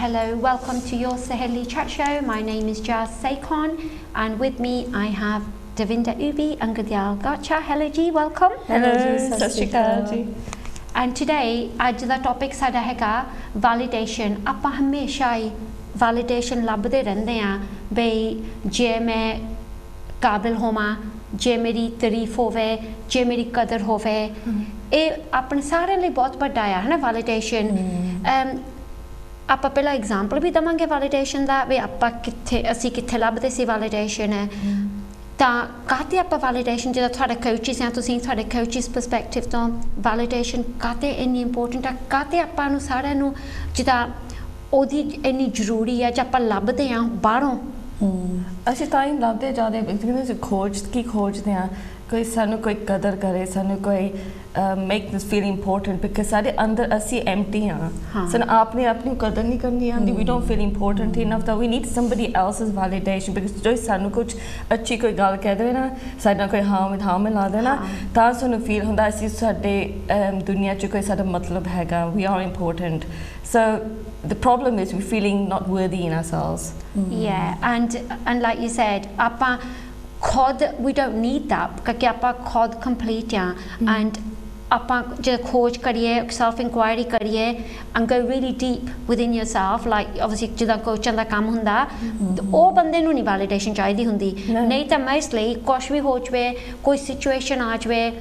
Hello, welcome to your Saheli chat show. My name is Jazz Saikon, and with me I have Davinda Ubi and Gudyal Gacha. Hello ji, welcome. Hello ji, sat shri akal ji. And today, ਅੱਜ ਦਾ topic ਸਾਡਾ ਹੈਗਾ validation. ਆਪਾਂ ਹਮੇਸ਼ਾ ਹੀ validation ਲੱਭਦੇ ਰਹਿੰਦੇ ਆ ਬਈ ਜੇ ਮੈਂ ਕਾਬਿਲ ਹੋਵਾਂ, ਜੇ ਮੇਰੀ ਤਾਰੀਫ ਹੋਵੇ, ਜੇ ਮੇਰੀ ਕਦਰ ਹੋਵੇ, ਇਹ ਆਪਣੇ ਸਾਰਿਆਂ ਲਈ ਬਹੁਤ ਵੱਡਾ ਆ ਹੈ ਨਾ validation. ਆਪਾਂ ਪਹਿਲਾਂ ਐਗਜ਼ਾਮਪਲ ਵੀ ਦਵਾਂਗੇ validation ਦਾ ਵੀ ਆਪਾਂ ਅਸੀਂ ਕਿੱਥੇ ਲੱਭਦੇ ਸੀ validation ਹੈ ਤਾਂ ਕਾਹਤੇ ਆਪਾਂ validation ਜਦੋਂ ਤੁਹਾਡੇ ਕੋਚਿਸ ਆ ਤੁਸੀਂ ਤੁਹਾਡੇ ਕੋਚਿਸ ਪਰਸਪੈਕਟਿਵ ਤੋਂ validation ਕਾਹਤੇ ਇੰਨੀ ਇੰਪੋਰਟੈਂਟ ਆ ਕਾਹਤੇ ਆਪਾਂ ਨੂੰ ਸਾਰਿਆਂ ਨੂੰ ਜਿੱਦਾਂ ਉਹਦੀ ਇੰਨੀ ਜ਼ਰੂਰੀ ਆ ਜੇ ਆਪਾਂ ਲੱਭਦੇ ਆ ਬਾਹਰੋਂ ਅਸੀਂ ਤਾਂ ਹੀ ਲੱਭਦੇ ਜਾਂਦੇ ਖੋਜਦੇ ਆ ਕੋਈ ਸਾਨੂੰ ਕੋਈ ਕਦਰ ਕਰੇ ਸਾਨੂੰ ਕੋਈ make this feel important because ਸਾਡੇ ਅੰਦਰ ਅਸੀਂ empty ਆ ਸਾਨੂੰ ਆਪਣੀ ਕਦਰ ਨਹੀਂ ਕਰਨੀ ਆਉਂਦੀ we don't feel important enough that we need somebody else's validation because ਜੋ ਸਾਨੂੰ ਕੁਝ ਅੱਛੀ ਕੋਈ ਗੱਲ ਕਹਿ ਦੇਵੇ ਨਾ ਸਾਡਾ ਕੋਈ ਹਾਂ ਮਿਲਾ ਦੇ ਨਾ ਤਾਂ ਸਾਨੂੰ ਫੀਲ ਹੁੰਦਾ ਅਸੀਂ ਸਾਡੇ ਦੁਨੀਆ 'ਚ ਕੋਈ ਸਾਡਾ ਮਤਲਬ ਹੈਗਾ we are important so the problem is we're feeling not worthy in ourselves yeah and like you said ਆਪਾਂ ਖੁਦ we don't need that ਕਿਉਂਕਿ ਆਪਾਂ ਖੁਦ complete ਆ and ਆਪਾਂ ਜੇ ਖੋਜ ਕਰੀਏ self inquiry ਕਰੀਏ and go really deep within yourself like obviously ਜਿੱਦਾਂ ਕੋਚਾਂ ਦਾ ਕੰਮ ਹੁੰਦਾ ਉਹ ਬੰਦੇ ਨੂੰ ਨਹੀਂ validation ਚਾਹੀਦੀ ਹੁੰਦੀ ਨਹੀਂ ਤਾਂ mostly ਕੁਛ ਵੀ ਹੋ ਜਾਵੇ ਕੋਈ situation ਆ ਜਾਵੇ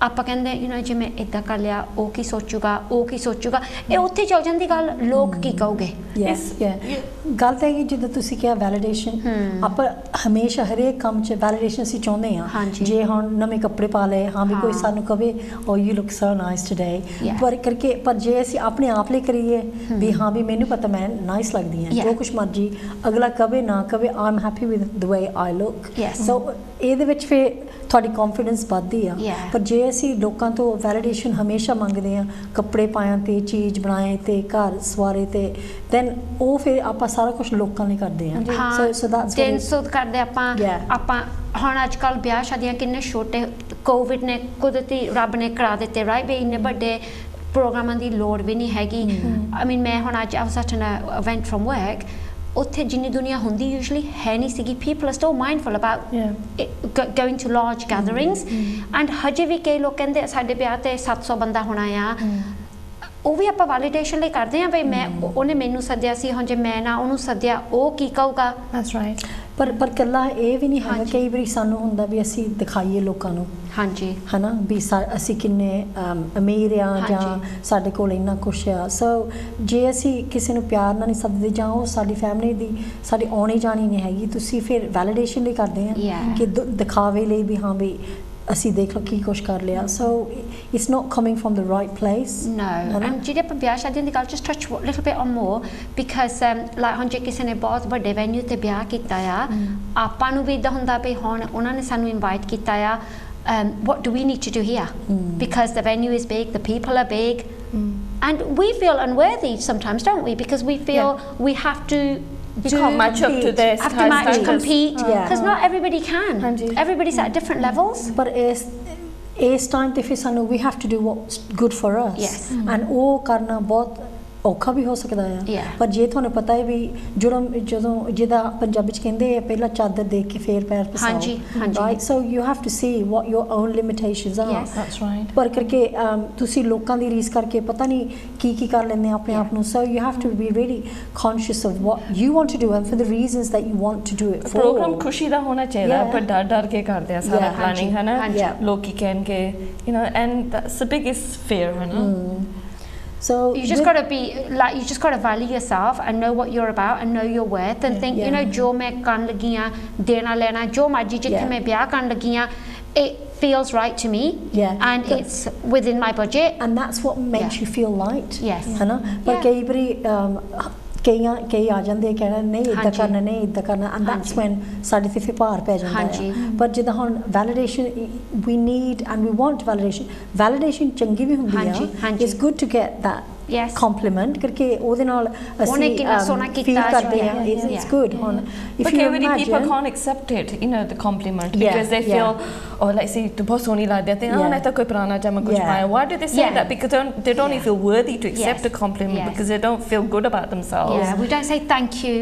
ਆਪਾਂ ਕਹਿੰਦੇ ਜੇ ਮੈਂ ਇੱਦਾਂ ਕਰ ਲਿਆ ਉਹ ਕੀ ਸੋਚੂਗਾ ਇਹ ਉੱਥੇ ਚੱਲ ਜਾਂਦੀ ਗੱਲ ਲੋਕ ਕੀ ਕਹੋਗੇ ਗੱਲ ਤਾਂ ਹੈਗੀ ਜਿੱਦਾਂ ਤੁਸੀਂ ਕਿਹਾ ਵੈਲੀਡੇਸ਼ਨ ਆਪਾਂ ਹਮੇਸ਼ਾ ਹਰੇਕ ਕੰਮ 'ਚ ਵੈਲੀਡੇਸ਼ਨ ਅਸੀਂ ਚਾਹੁੰਦੇ ਹਾਂ ਜੇ ਹੁਣ ਨਵੇਂ ਕੱਪੜੇ ਪਾ ਲਏ ਹਾਂ ਵੀ ਕੋਈ ਸਾਨੂੰ ਕਵੇ oh you look so nice today ਪਰ ਜੇ ਅਸੀਂ ਆਪਣੇ ਆਪ ਲਈ ਕਰੀਏ ਵੀ ਹਾਂ ਵੀ ਮੈਨੂੰ ਪਤਾ ਮੈਂ ਨਾਈਸ ਲੱਗਦੀ ਹਾਂ ਜੋ ਕੁਛ ਮਰਜੀ ਅਗਲਾ ਕਵੇ ਨਾ ਕਵੇ I am happy with the way I look so ਇਹਦੇ ਵਿੱਚ ਫਿਰ ਤੁਹਾਡੀ ਕੌਨਫੀਡੈਂਸ ਵੱਧਦੀ ਆ ਪਰ ਜੇ ਅਸੀਂ ਲੋਕਾਂ ਤੋਂ ਵੈਲੀਡੇਸ਼ਨ ਹਮੇਸ਼ਾ ਮੰਗਦੇ ਹਾਂ ਕੱਪੜੇ ਪਾਇਆ ਤੇ ਚੀਜ਼ ਬਣਾਏ ਤੇ ਘਰ ਸਵਾਰੇ ਤੇ ਦੈਨ ਉਹ ਫਿਰ ਆਪਾਂ ਸਾਰਾ ਕੁਝ ਲੋਕਾਂ ਲਈ ਕਰਦੇ ਹਾਂ ਸੋ ਦੈਟਸ ਕਰਦੇ ਆਪਾਂ ਹੁਣ ਅੱਜ ਕੱਲ੍ਹ ਵਿਆਹ ਸ਼ਾਦੀਆਂ ਕਿੰਨੇ ਛੋਟੇ ਕੋਵਿਡ ਨੇ ਕੁਦਰਤੀ ਰੱਬ ਨੇ ਕਰਾ ਦਿੱਤੇ ਰਾਈਟ ਵੀ ਇੰਨੇ ਵੱਡੇ ਪ੍ਰੋਗਰਾਮਾਂ ਦੀ ਲੋੜ ਵੀ ਨਹੀਂ ਹੈਗੀ ਆਈ ਮੀਨ ਮੈਂ ਹੁਣ ਅੱਜ I was at an event from work ਉੱਥੇ ਜਿੰਨੀ ਦੁਨੀਆ ਹੁੰਦੀ ਯੂਜਲੀ ਹੈ ਨਹੀਂ ਸੀਗੀ people are still mindful about going to large gatherings and ਹਜੇ ਵੀ ਕਈ ਲੋਕ ਕਹਿੰਦੇ ਸਾਡੇ ਵਿਆਹ ਤੇ 700 ਬੰਦਾ ਹੋਣਾ ਆ ਉਹ ਵੀ ਆਪਾਂ ਵੈਲੀਡੇਸ਼ਨ ਲਈ ਕਰਦੇ ਆ ਬਈ ਮੈਂ ਉਹਨੇ ਮੈਨੂੰ ਸੱਦਿਆ ਸੀ ਹੁਣ ਜੇ ਮੈਂ ਨਾ ਉਹਨੂੰ ਸੱਦਿਆ ਉਹ ਕੀ ਕਹੂਗਾ that's right ਪਰ ਇਕੱਲਾ ਇਹ ਵੀ ਨਹੀਂ ਹੈਗਾ ਕਈ ਵਾਰੀ ਸਾਨੂੰ ਹੁੰਦਾ ਵੀ ਅਸੀਂ ਦਿਖਾਈਏ ਲੋਕਾਂ ਨੂੰ ਹਾਂਜੀ ਹਨਾ ਵੀ ਅਸੀਂ ਕਿੰਨੇ ਅਮੀਰ ਆ ਜਾਂ ਸਾਡੇ ਕੋਲ ਇੰਨਾ ਕੁਛ ਆ ਸੋ ਜੇ ਅਸੀਂ ਕਿਸੇ ਨੂੰ ਪਿਆਰ ਨਾਲ ਨਹੀਂ ਸੱਦਦੇ ਜਾਂ ਉਹ ਸਾਡੀ ਫੈਮਿਲੀ ਦੀ ਸਾਡੀ ਆਉਣੀ ਜਾਣੀ ਨਹੀਂ ਹੈਗੀ ਤੁਸੀਂ ਫਿਰ ਵੈਲੀਡੇਸ਼ਨ ਲਈ ਕਰਦੇ ਆ ਕਿ ਦਿਖਾਵੇ ਲਈ ਵੀ ਹਾਂ ਵੀ ਅਸੀਂ ਦੇਖ ਲਓ ਕੀ ਕੁਛ ਕਰ ਲਿਆ so it's not coming from the right place no and ਜਿਹੜੇ ਆਪਾਂ ਵਿਆਹ ਸ਼ਾਦੀਆਂ ਦੀ ਗੱਲ just touch little bit on more because like ਹੁਣ ਜੇ ਕਿਸੇ ਨੇ ਬਹੁਤ ਵੱਡੇ ਵੈਨਿਊ ਤੇ ਵਿਆਹ ਕੀਤਾ ਆ ਆਪਾਂ ਨੂੰ ਵੀ ਇੱਦਾਂ ਹੁੰਦਾ ਵੀ ਹੁਣ ਉਹਨਾਂ ਨੇ ਸਾਨੂੰ ਇਨਵਾਈਟ ਕੀਤਾ ਆ what do we need to do here because the venue is big the people are big and we feel unworthy sometimes don't we because we feel we have to you can't match up to this have to match compete because not everybody can everybody's at different levels but ਇਸ time ਤੇ ਫਿਰ ਸਾਨੂੰ we have to do what's good for us and ਉਹ ਕਰਨਾ ਬਹੁਤ ਔਖਾ ਵੀ ਹੋ ਸਕਦਾ ਆ ਪਰ ਜੇ ਤੁਹਾਨੂੰ ਪਤਾ ਹੈ ਵੀ ਜਦੋਂ ਜਿਹਦਾ ਪੰਜਾਬੀ ਚ ਕਹਿੰਦੇ ਆ ਪਹਿਲਾਂ ਚਾਦਰ ਦੇਖ ਕੇ ਫੇਰ ਪੈਰ ਪਸਾਓ right so you have to see what your own limitations are that's right ਪਰ ਕਰਕੇ ਤੁਸੀਂ ਲੋਕਾਂ ਦੀ ਰੀਸ ਕਰਕੇ ਪਤਾ ਨਹੀਂ ਕੀ ਕਰ ਲੈਂਦੇ ਆਪਣੇ ਆਪ ਨੂੰ so you have to be really conscious of what you want to do and for the reasons that you want to do it for programme ਖੁਸ਼ੀ ਦਾ ਹੋਣਾ ਚਾਹੀਦਾ ਪਰ ਡਰ ਕੇ ਕਰਦੇ ਆ ਸਾਰਾ ਪਲਾਨਿੰਗ ਹੈ ਨਾ ਲੋਕੀ ਕਹਿਣਗੇ you know and that's the biggest fear ਹੈ ਨਾ So you just got to be like you just got to value yourself and know what you're about and know your worth and think you know jo main kan lagi aa dena lena jo marji jithe main biyah kan lagi aa it feels right to me and it's within my budget and that's what makes you feel light है ना पर कई बारी ਕਈ ਆ ਜਾਂਦੇ ਕਹਿਣਾ ਨਹੀਂ ਇੱਦਾਂ ਕਰਨਾ and that's when ਸਾਡੇ ਤੇ ਫਿਰ ਭਾਰ ਪੈ ਜਾਂਦਾ ਹੈ ਪਰ ਜਿੱਦਾਂ ਹੁਣ validation we need and we want validation ਚੰਗੀ ਵੀ ਹੁੰਦੀ ਆ it's good to get that Yes. compliment करके ਉਹਦੇ ਨਾਲ ਅਸੀਂ feel ਕਰਦੇ ਹਾਂ it's good on if you imagine people can't accept it the compliment because they feel oh let's say the boss only like that नहीं तो कोई पुराना जामा कुछ पाया why do they say that because they don't even feel worthy to accept a compliment because they don't feel good about themselves we don't say thank you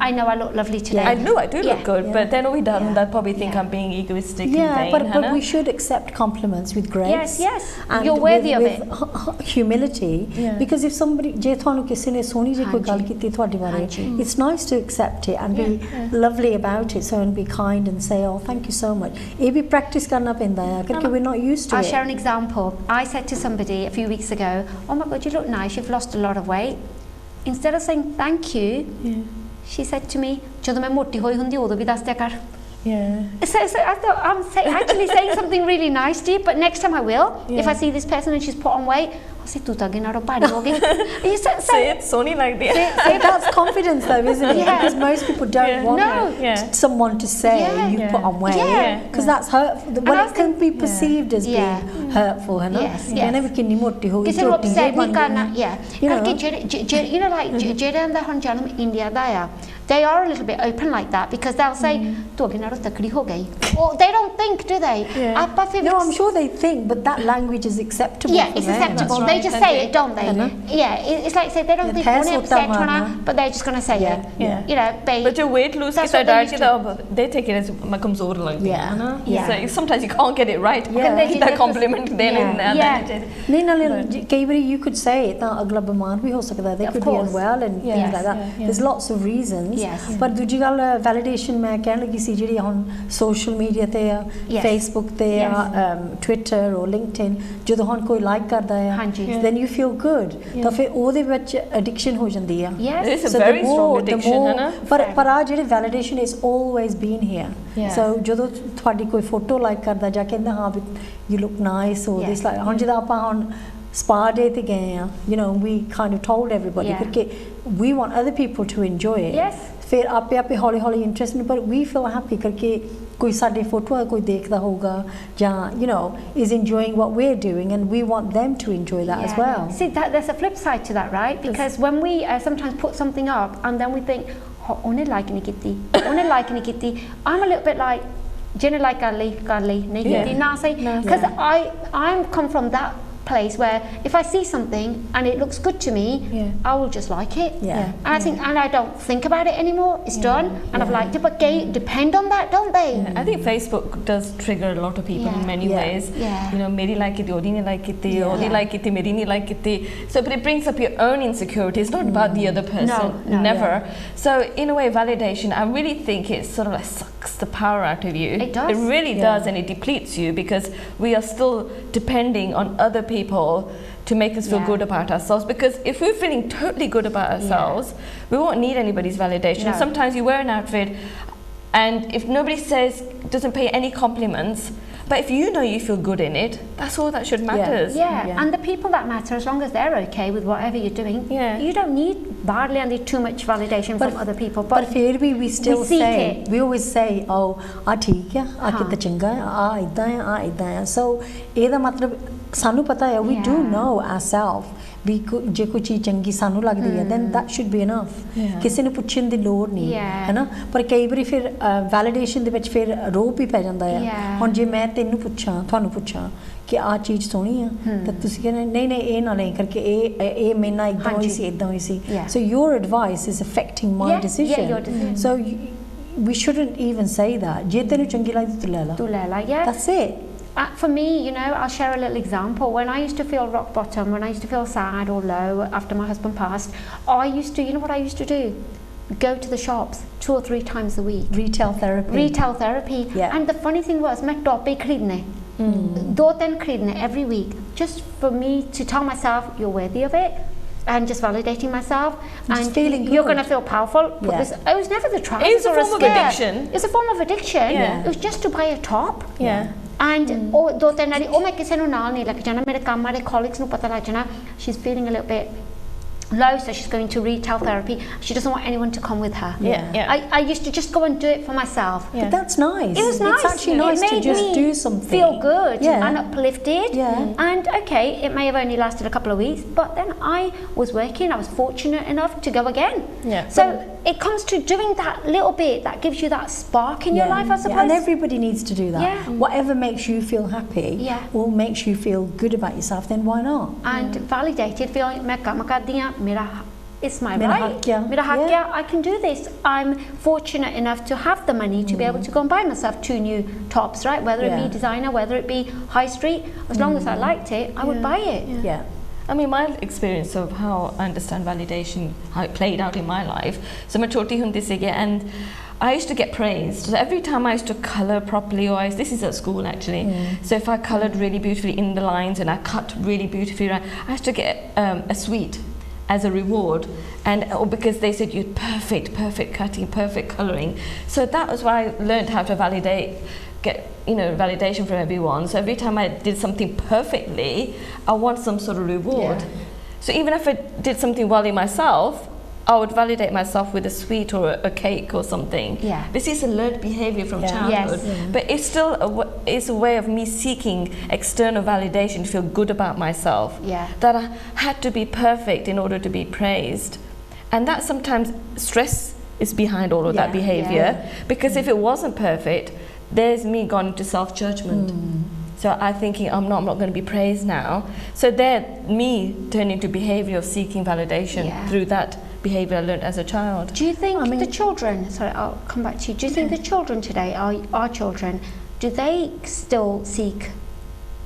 I know I look lovely today I know I do look good but then we don't they'll probably think I'm being egoistic but we should accept compliments with grace yes and you're worthy of it humility because if somebody ਜੇ ਤੁਹਾਨੂੰ ਕਿਸੇ ਨੇ ਸੋਹਣੀ ਜਿਹੀ ਕੋਈ ਗੱਲ ਕੀਤੀ ਤੁਹਾਡੇ ਬਾਰੇ it's nice to accept it and be lovely about it so and be kind and say oh thank you so much ਇਹ ਵੀ practice ਕਰਨਾ ਪੈਂਦਾ ਹੈ ਕਿਉਂਕਿ we're not used to it I'll share an example I said to somebody a few weeks ago oh my god you look nice you've lost a lot of weight instead of saying thank you she said to me ਜਦੋਂ ਮੈਂ ਮੋਟੀ ਹੋਈ ਹੁੰਦੀ ਉਦੋਂ ਵੀ ਦੱਸ ਦਿਆ ਕਰ So I thought I'm actually saying something really nice to you but next time I will if I see this person and she's put on weight I'll say tu ta gina ro bari ho gayi you say it Sony like that that's confidence though isn't it because most people don't want someone to say you put on weight because that's hurtful well it can be perceived as being hurtful है ना कहने भी कितनी मोटी हो गई छोटी ये बन गई करके you know like ਜਿਹੜੇ ਅੰਦਰ ਹੁਣ ਜਨਮ ਇੰਡੀਆ ਦਾ ਆ they are a little bit open like that because they'll say tu agina ro takdi ho gayi or they don't think do they no I'm sure they think but that language is acceptable it's acceptable they just say it don't they it's like say they don't think one upset but they're just going to say it you know but your weight lose ki diet they take it as मैं कमजोर लग गई so sometimes you can't get it right can they get that compliment then and नहीं नाले कई बार you could say ਤਾਂ ਅਗਲਾ ਬਿਮਾਰ ਵੀ ਹੋ ਸਕਦਾ they could be unwell and things like that there's lots of reasons ਪਰ ਦੂਜੀ ਗੱਲ ਵੈਲੀਡੇਸ਼ਨ ਮੈਂ ਕਹਿਣ ਲੱਗੀ ਸੀ ਜਿਹੜੀ ਹੁਣ ਸੋਸ਼ਲ ਮੀਡੀਆ ਤੇ ਆ ਫੇਸਬੁੱਕ ਤੇ ਆ ਟਵਿੱਟਰ or LinkedIn ਜਦੋਂ ਹੁਣ ਕੋਈ ਲਾਈਕ ਕਰਦਾ ਹੈ then you feel good ਤਾਂ ਫਿਰ ਉਹਦੇ ਵਿੱਚ ਐਡਿਕਸ਼ਨ ਹੋ ਜਾਂਦੀ ਆ it's a very strong addiction ਹੈ ਨਾ ਪਰ ਆ ਜਿਹੜੀ validation is always been here so ਜਦੋਂ ਤੁਹਾਡੀ ਕੋਈ ਫੋਟੋ ਲਾਈਕ ਕਰਦਾ ਜਾਂ ਕਹਿੰਦਾ ਹਾਂ ਵੀ you look nice or this like ਹੁਣ ਜਦੋਂ ਆਪਾਂ ਹੁਣ spa day ਤੇ ਗਏ ਆ you know we kind of told everybody because we want other people to enjoy it ਫਿਰ ਆਪੇ ਆਪੇ ਹੌਲੀ ਹੌਲੀ ਇੰਟਰਸਟ ਪਰ we feel happy ਕਰਕੇ ਕੋਈ ਸਾਡੇ ਫੋਟੋ ਕੋਈ ਦੇਖਦਾ ਹੋਊਗਾ ਜਾਂ you know is enjoying what we're doing and we want them to enjoy that as well see that there's a flip side to that right because when we sometimes put something up and then we think ਉਹਨੇ like ਨਹੀਂ ਕੀਤੀ ਉਹਨੇ like ਨਹੀਂ ਕੀਤੀ I'm a little bit like ਜਿਹਨੇ like ਕਰ ਲਈ ਨਹੀਂ ਕੀਤੀ ਨਾ ਸਹੀ because I'm come from that place where if I see something and it looks good to me I will just like it and I think and I don't think about it anymore it's done and I've liked it but they depend on that don't they I think Facebook does trigger a lot of people in many ways you know meri like it odi nahi like it odi like it meri nahi like it so but it brings up your own insecurity it's not about the other person never so in a way validation I really think it sort of like sucks the power out of you it does it really does and it depletes you because we are still depending on other people to make us feel good about ourselves because if we're feeling totally good about ourselves we won't need anybody's validation sometimes you wear an outfit and if nobody doesn't pay any compliments but if you know you feel good in it that's all that should matters and the people that matter as long as they're okay with whatever you're doing you don't need barely and too much validation from other people but ਫਿਰ ਵੀ we still say we always say oh ਆ ਠੀਕ ਆ ਆ ਕਿਤੇ ਚੰਗਾ ਆ ਇਦਾਂ ਆ so ਇਹਦਾ ਮਤਲਬ ਸਾਨੂੰ ਪਤਾ ਹੈ we do know ourselves ਵੀ ਜੇ ਕੋਈ ਚੀਜ਼ ਚੰਗੀ ਸਾਨੂੰ ਲੱਗਦੀ ਹੈ then that should be enough ਕਿਸੇ ਨੂੰ ਪੁੱਛਣ ਦੀ ਲੋੜ ਨਹੀਂ ਹੈ ਨਾ ਪਰ ਕਈ ਵਾਰੀ ਫਿਰ ਵੈਲੀਡੇਸ਼ਨ ਦੇ ਵਿੱਚ ਫਿਰ ਰੋਪ ਹੀ ਪੈ ਜਾਂਦਾ ਹੈ ਹੁਣ ਜੇ ਮੈਂ ਤੈਨੂੰ ਪੁੱਛਾਂ ਤੁਹਾਨੂੰ ਪੁੱਛਾਂ ਕਿ ਆ ਚੀਜ਼ ਸੋਹਣੀ ਆ ਤਾਂ ਤੁਸੀਂ ਕਹਿੰਦੇ ਨਹੀਂ ਇਹ ਨਾ ਲੈ ਕਰਕੇ ਇਹ ਮੇਰੇ ਨਾਲ ਇਦਾਂ ਹੋਈ ਸੀ so your advice is affecting my decision so we shouldn't even say that ਜੇ ਤੈਨੂੰ ਚੰਗੀ ਲੱਗਦੀ ਤੂੰ ਲੈ ਲਾ that's it for me, you know, I'll share a little example. When I used to feel rock bottom, when I used to feel sad or low after my husband passed, I used to, you know what I used to do? Go to the shops 2 or 3 times a week. Retail therapy. And the funny thing was, मैं टॉपे खरीदने 2-3 खरीदने every week, just for me to tell myself, you're worthy of it. And just validating myself and you're going to feel powerful. It was never the trousers or a skirt. It's a form of addiction. It's a form of addiction. It was just to buy a top. And do ਤਿੰਨ ਵਾਰੀ ਉਹ ਮੈਂ ਕਿਸੇ ਨੂੰ ਨਾਲ ਨਹੀਂ ਲੈ ਕੇ ਜਾਣਾ ਮੇਰੇ ਕੰਮ ਵਾਲੇ colleagues ਨੂੰ ਪਤਾ ਲੱਗ ਜਾਣਾ she's feeling a little bit low, so she's going to retail therapy. She doesn't want anyone to come with her. I used to just go and do it for myself. But that's nice. It was nice. It's actually nice to just do something. Feel good and uplifted. And okay, it may have only lasted a couple of weeks, but then I was working. I was fortunate enough to go again. So it comes to doing that little bit that gives you that spark in your life, I suppose. And everybody needs to do that. Whatever makes you feel happy or makes you feel good about yourself, then why not? And validated, feeling it's my Mera right. hak kya? Mera hak kya? I can do this. I'm fortunate enough to have the money to be able to go and buy myself 2 new tops, right? Whether it be designer, whether it be high street, as long as I liked it, I would buy it. I mean, my experience of how I understand validation, how it played out in my life. So मैं छोटी हुंदी सी गया, and I used to get praised. So every time I used to colour properly, this is at school actually. So if I coloured really beautifully in the lines and I cut really beautifully, I used to get a sweet as a reward, and because they said you're perfect cutting, perfect colouring. So that was why I learned how to get validation from everyone. So every time I did something perfectly, I want some sort of reward. So even if I did something well in myself, I would validate myself with a sweet or a cake or something. This is a learned behavior from childhood, but it's still it's a way of me seeking external validation to feel good about myself. That I had to be perfect in order to be praised, and that sometimes stress is behind all of that behavior. Because if it wasn't perfect, there's me gone into self-judgment. So I'm thinking I'm not going to be praised now. So there, me turning into behavior of seeking validation through that behavior I learned as a child. Do you think the children, sorry, I'll come back to you. Do you think the children today, our children, do they still seek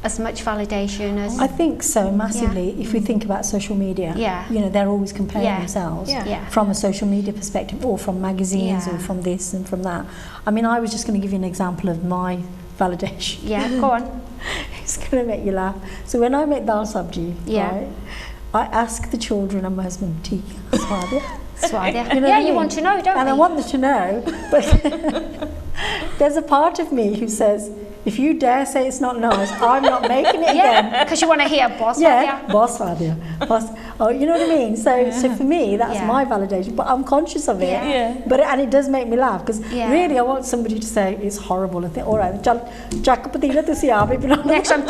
as much validation as... I think so, massively. If we think about social media, they're always comparing themselves from a social media perspective, or from magazines, or from this and from that. I mean, I was just going to give you an example of my validation. Go on. It's going to make you laugh. So when I make dal sabji, right, I ask the children and my husband, Swadia. Swadia. You want to know, don't you? And I want them to know, but there's a part of me who says, if you dare say it's not nice, I'm not making it again. Because you want to hear boss boss Swadia. You know what I mean? So for me, that's my validation, but I'm conscious of it. But and it does make me laugh, because really I want somebody to say it's horrible. I think, all right, next time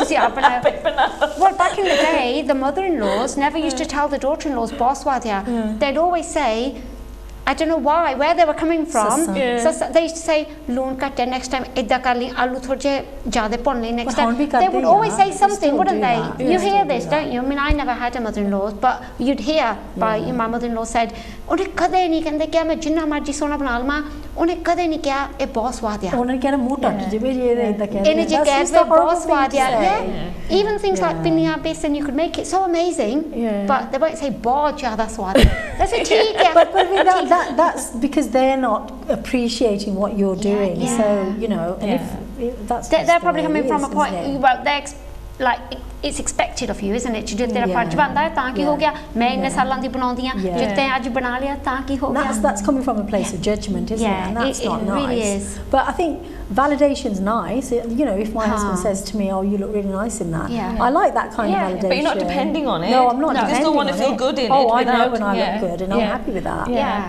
Well, back in the day, the mother-in-laws never used to tell the daughter-in-laws boss Swadia. They'd always say, I don't know why, where they were coming from. So they used to say, "Loon katte next time, idda kar li, aloo thode jade pon li next time." They would always say something, wouldn't they? You hear this, don't you? I mean, I never had a mother-in-law, but you'd hear by my mother-in-law said, "Unhe kade nahi kende kya main jinna marji sona bana lama." Unhe kade nahi kya e boss Swadia. Unhe kya muh tat je bhi ye idda kya. Ene je kya boss Swadia. Even things like pinniya besan, you could make it so amazing, but they won't say boss jada Swadia. That's a cheek. But that's because they're not appreciating what you're doing. So they're probably coming from a point. Well, it's expected of you, isn't it? To do तेरा फर्ज बनता है ताकि हो गया मैं इतने सालों दी बनाती हूँ जितने आज बना लिया ताकि हो गया. That's coming from a place of judgment, isn't it? And that's not nice. Really is. But I think validation's nice. If my husband says to me, "Oh, you look really nice in that," I like that kind of validation. But you're not depending on it. No, I'm not. You just don't want to feel good in it. Oh, I know when I look good, and I'm happy with that.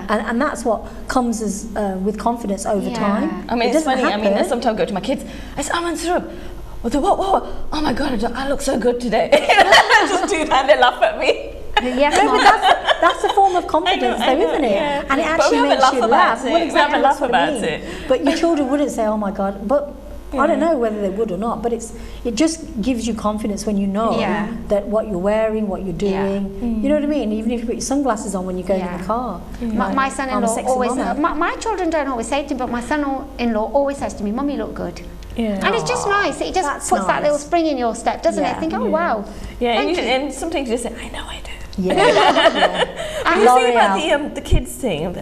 And that's what comes as with confidence over time. I mean, it's funny. I mean, sometimes I go to my kids. I say, "I'm Sarup. What? Oh my God, I look so good today." I just do that and they laugh at me. But that's a form of confidence, though, isn't it? And it actually makes you laugh. Well, exactly, laugh about it. But your children wouldn't say, "Oh my God," but I don't know whether they would or not. But it just gives you confidence when you know that what you're wearing, what you're doing. You know what I mean? Even if you put your sunglasses on when you go in the car. My son-in-law always. My children don't always say it to me, but my son-in-law always says to me, "Mummy, you look good." And it's just nice. It just puts that little spring in your step, doesn't it? Think, "Oh wow." And sometimes you just say, "I know I do." And you think about the kids thing,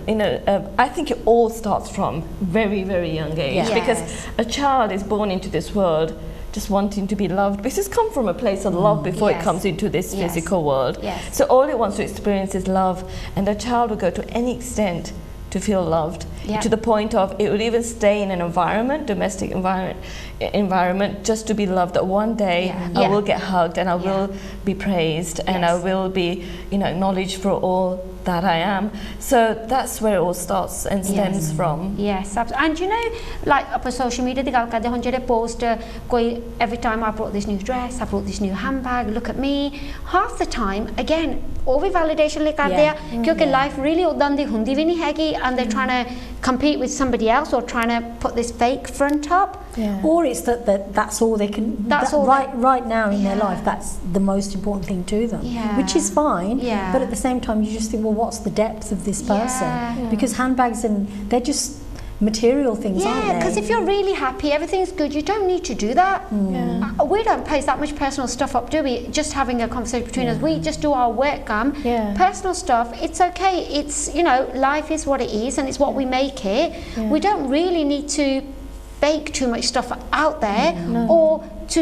I think it all starts from very, very young age, because a child is born into this world just wanting to be loved, because it's come from a place of love before it comes into this physical world. So all it wants to experience is love, and the child will go to any extent to feel loved, to the point of it would even stay in an environment, domestic environment, just to be loved. That one day I will get hugged and I will be praised and I will be, acknowledged for all that I am. So that's where it all starts and stems from. Yes, and like up social media, the gal kade hun jehde post koi every time I brought this new dress, I brought this new handbag, look at me. Half the time, again, ਉਹ ਵੀ validation ਲਈ ਕਰਦੇ ਆ ਕਿਉਂਕਿ life really ਉਦਾਂ ਦੀ ਹੁੰਦੀ ਵੀ ਨਹੀਂ ਹੈਗੀ and they're trying to compete with somebody else or trying to put this fake front up. Or it's that's all they can. That's all right now in their life. That's the most important thing to them, which is fine. But at the same time, you just think, well, what's the depth of this person? Because handbags they're just material things, aren't they? Because if you're really happy, everything's good, you don't need to do that. We don't post that much personal stuff up, do we? Just having a conversation between us, we just do our work. Personal stuff, it's okay. It's life is what it is, and it's what we make it. We don't really need to bake too much stuff out there or to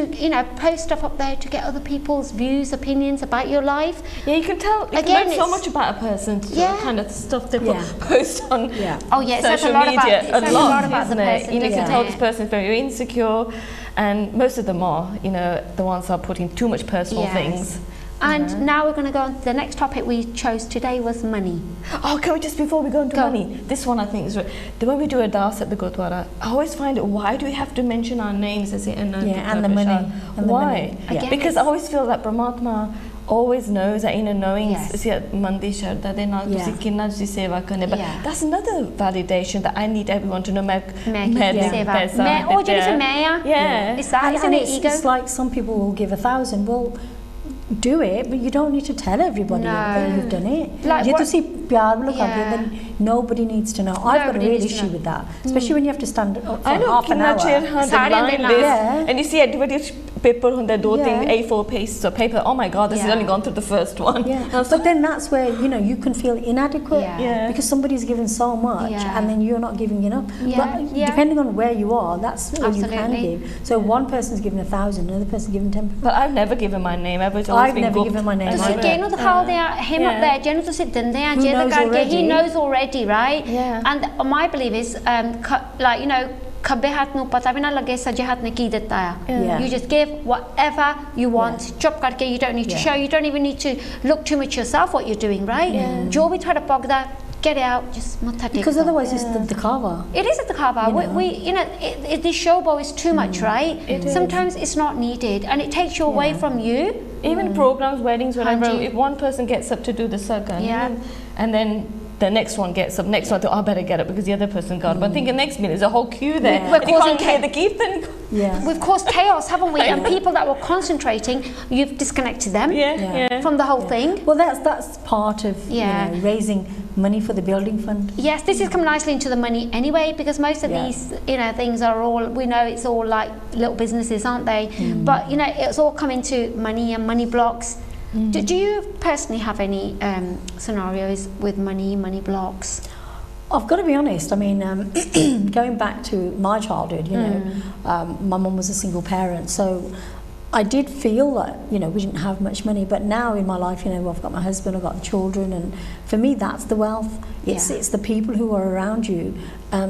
post stuff up there to get other people's views, opinions about your life. You can tell. You can learn so much about a person through the kind of stuff they post on social media. A lot about the person. You can tell this person is very insecure, and most of them are. The ones are putting too much personal things. And now we're going to go on to the next topic we chose today was money. Oh, can we just, before we go into money, this one I think is right. When we do a das at the Gurdwara, I always find it, why do we have to mention our names as it and the money? Why? Because I always feel that Paramatma always knows that knowing mandi sharda de naal tusi kinna tusi seva karne, but that's another validation that I need everyone to know it's like some people will give 1,000. Well, do it, but you don't need to tell everybody that you've done it. Then nobody needs to know. I've got a real issue with that, especially when you have to stand up for half an hour. And you see everybody's paper on their door thing, A4 pages of paper. Oh my God, this has only gone through the first one. But then that's where you can feel inadequate because somebody's given so much and then you're not giving enough. But depending on where you are, that's what you can give. So one person's given 1,000, another person's given 10. But I've never given my name. I've never given my name. Him up there, he knows already, right? And my belief is, you just give whatever you want. You don't need to show. You don't even need to look too much yourself what you're doing, right? Jo bhi thoda pagda, get it out, just matha tek. Because otherwise it's the dikhava. It is a dikhava. The showboat is too much, right? Sometimes it's not needed, and it takes you away from you. Even programs, weddings, whatever. If one person gets up to do the sagan, and then the next one gets up, next one, I better get up because the other person got up. But I think the next minute there's a whole queue there. We're causing the keep. We've caused chaos, haven't we? And people that were concentrating, you've disconnected them from the whole thing. Well, that's part of raising money for the building fund. Yes, this has come nicely into the money anyway, because most of these things are all, we know it's all like little businesses, aren't they? But it's all come into money and money blocks. Do you personally have any scenarios with money blocks? I've got to be honest. I mean, going back to my childhood, my mum was a single parent, so I did feel that we didn't have much money. But now in my life, I've got my husband, I've got the children, and for me that's the wealth. It's the people who are around you.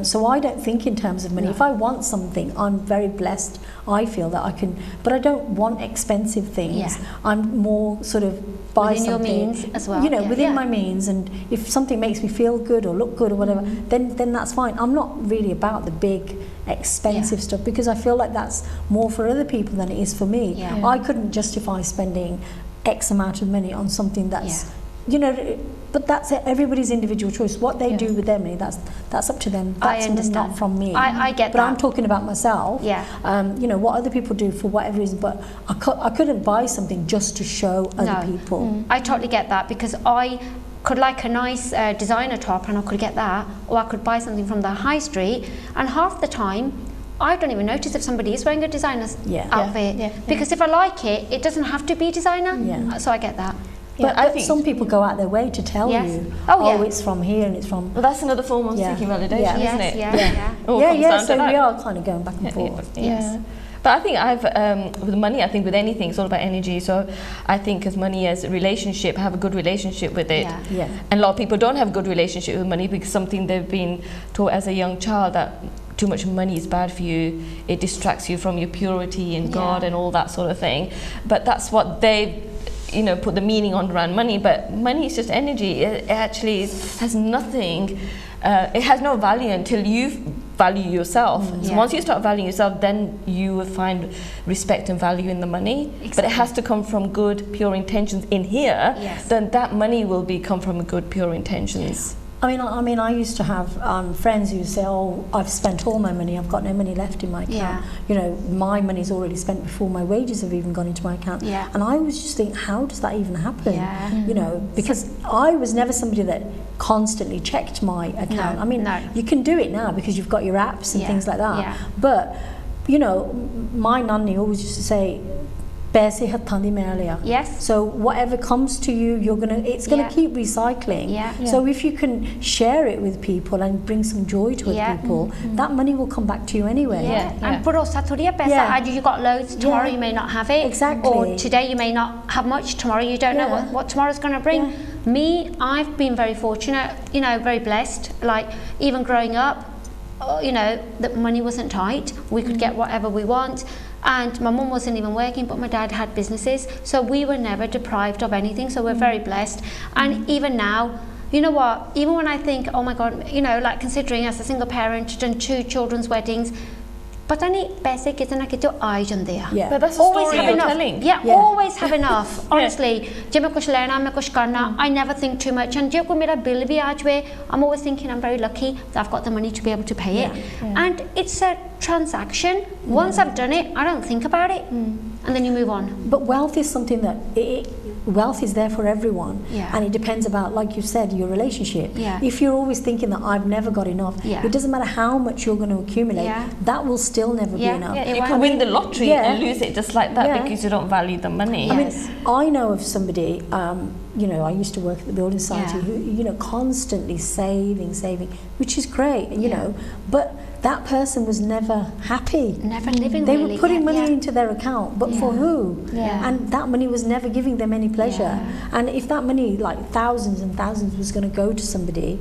So I don't think in terms of money. If I want something, I'm very blessed. I feel that I can, but I don't want expensive things. I'm more sort of buy within something, your means as well. Within my means, and if something makes me feel good or look good or whatever, then that's fine. I'm not really about the big expensive stuff because I feel like that's more for other people than it is for me. I couldn't justify spending X amount of money on something that's but that's everybody's individual choice. What they do with their money, that's up to them. That's not from me. I get but that. I'm talking about myself. What other people do for whatever reason, but I couldn't buy something just to show other people. I totally get that, because I could like a nice designer top and I could get that, or I could buy something from the high street, and half the time I don't even notice if somebody is wearing a designer's outfit because if I like it, it doesn't have to be designer. So I get that. But I think some people go out their way to tell you, it's from here and it's from... Well, that's another form of seeking validation, isn't it? So we are kind of going back and forth. But But I think with money, I think with anything, it's all about energy. So I think as money as a relationship, have a good relationship with it. Yeah. And a lot of people don't have a good relationship with money because something they've been taught as a young child that too much money is bad for you. It distracts you from your purity and God and all that sort of thing. But that's what they, put the meaning on around money. But money is just energy. It actually has nothing. It has no value until you value yourself. So once you start valuing yourself, then you will find respect and value in the money. Exactly. But it has to come from good, pure intentions in here. Yes. Then that money will come from good, pure intentions. I mean, I used to have friends who say, "Oh, I've spent all my money. I've got no money left in my account. My money's already spent before my wages have even gone into my account." Yeah. And I was just thinking, how does that even happen? Yeah. Because I was never somebody that constantly checked my account. You can do it now because you've got your apps and things like that. Yeah. But my nanny always used to say, yes. So whatever comes to you, it's gonna keep recycling. So if you can share it with people and bring some joy to other people, that money will come back to you anyway. And you got loads, tomorrow you may not have it. Exactly. Or today you may not have much, tomorrow you don't know what tomorrow's gonna bring. Me, I've been very fortunate, very blessed. Like even growing up, the money wasn't tight. We could get whatever we want. And my mum wasn't even working, but my dad had businesses. So we were never deprived of anything. So we're very blessed. And even now, you know what, even when I think, oh my God, like considering as a single parent, done 2 children's weddings, but I पैसे कितना कितना आ जाते हैं. But that's the story you're telling. Always have enough. Honestly, जब मैं कुछ लेना, मैं कुछ करना, I never think too much. And जब कोई मेरा bill भी आ जाए, I'm always thinking I'm very lucky that I've got the money to be able to pay it. And it's a transaction. Once I've done it, I don't think about it, and then you move on. But wealth is something that wealth is there for everyone, and it depends about, like you said, your relationship. If you're always thinking that I've never got enough, it doesn't matter how much you're going to accumulate, that will still never be enough. You can win the lottery and lose it just like that because you don't value the money. I mean, I know of somebody, I used to work at the building society who, constantly saving, which is great, but that person was never happy. Never living. They were putting money into their account, but for who? And that money was never giving them any pleasure. And if that money, like thousands and thousands, was going to go to somebody,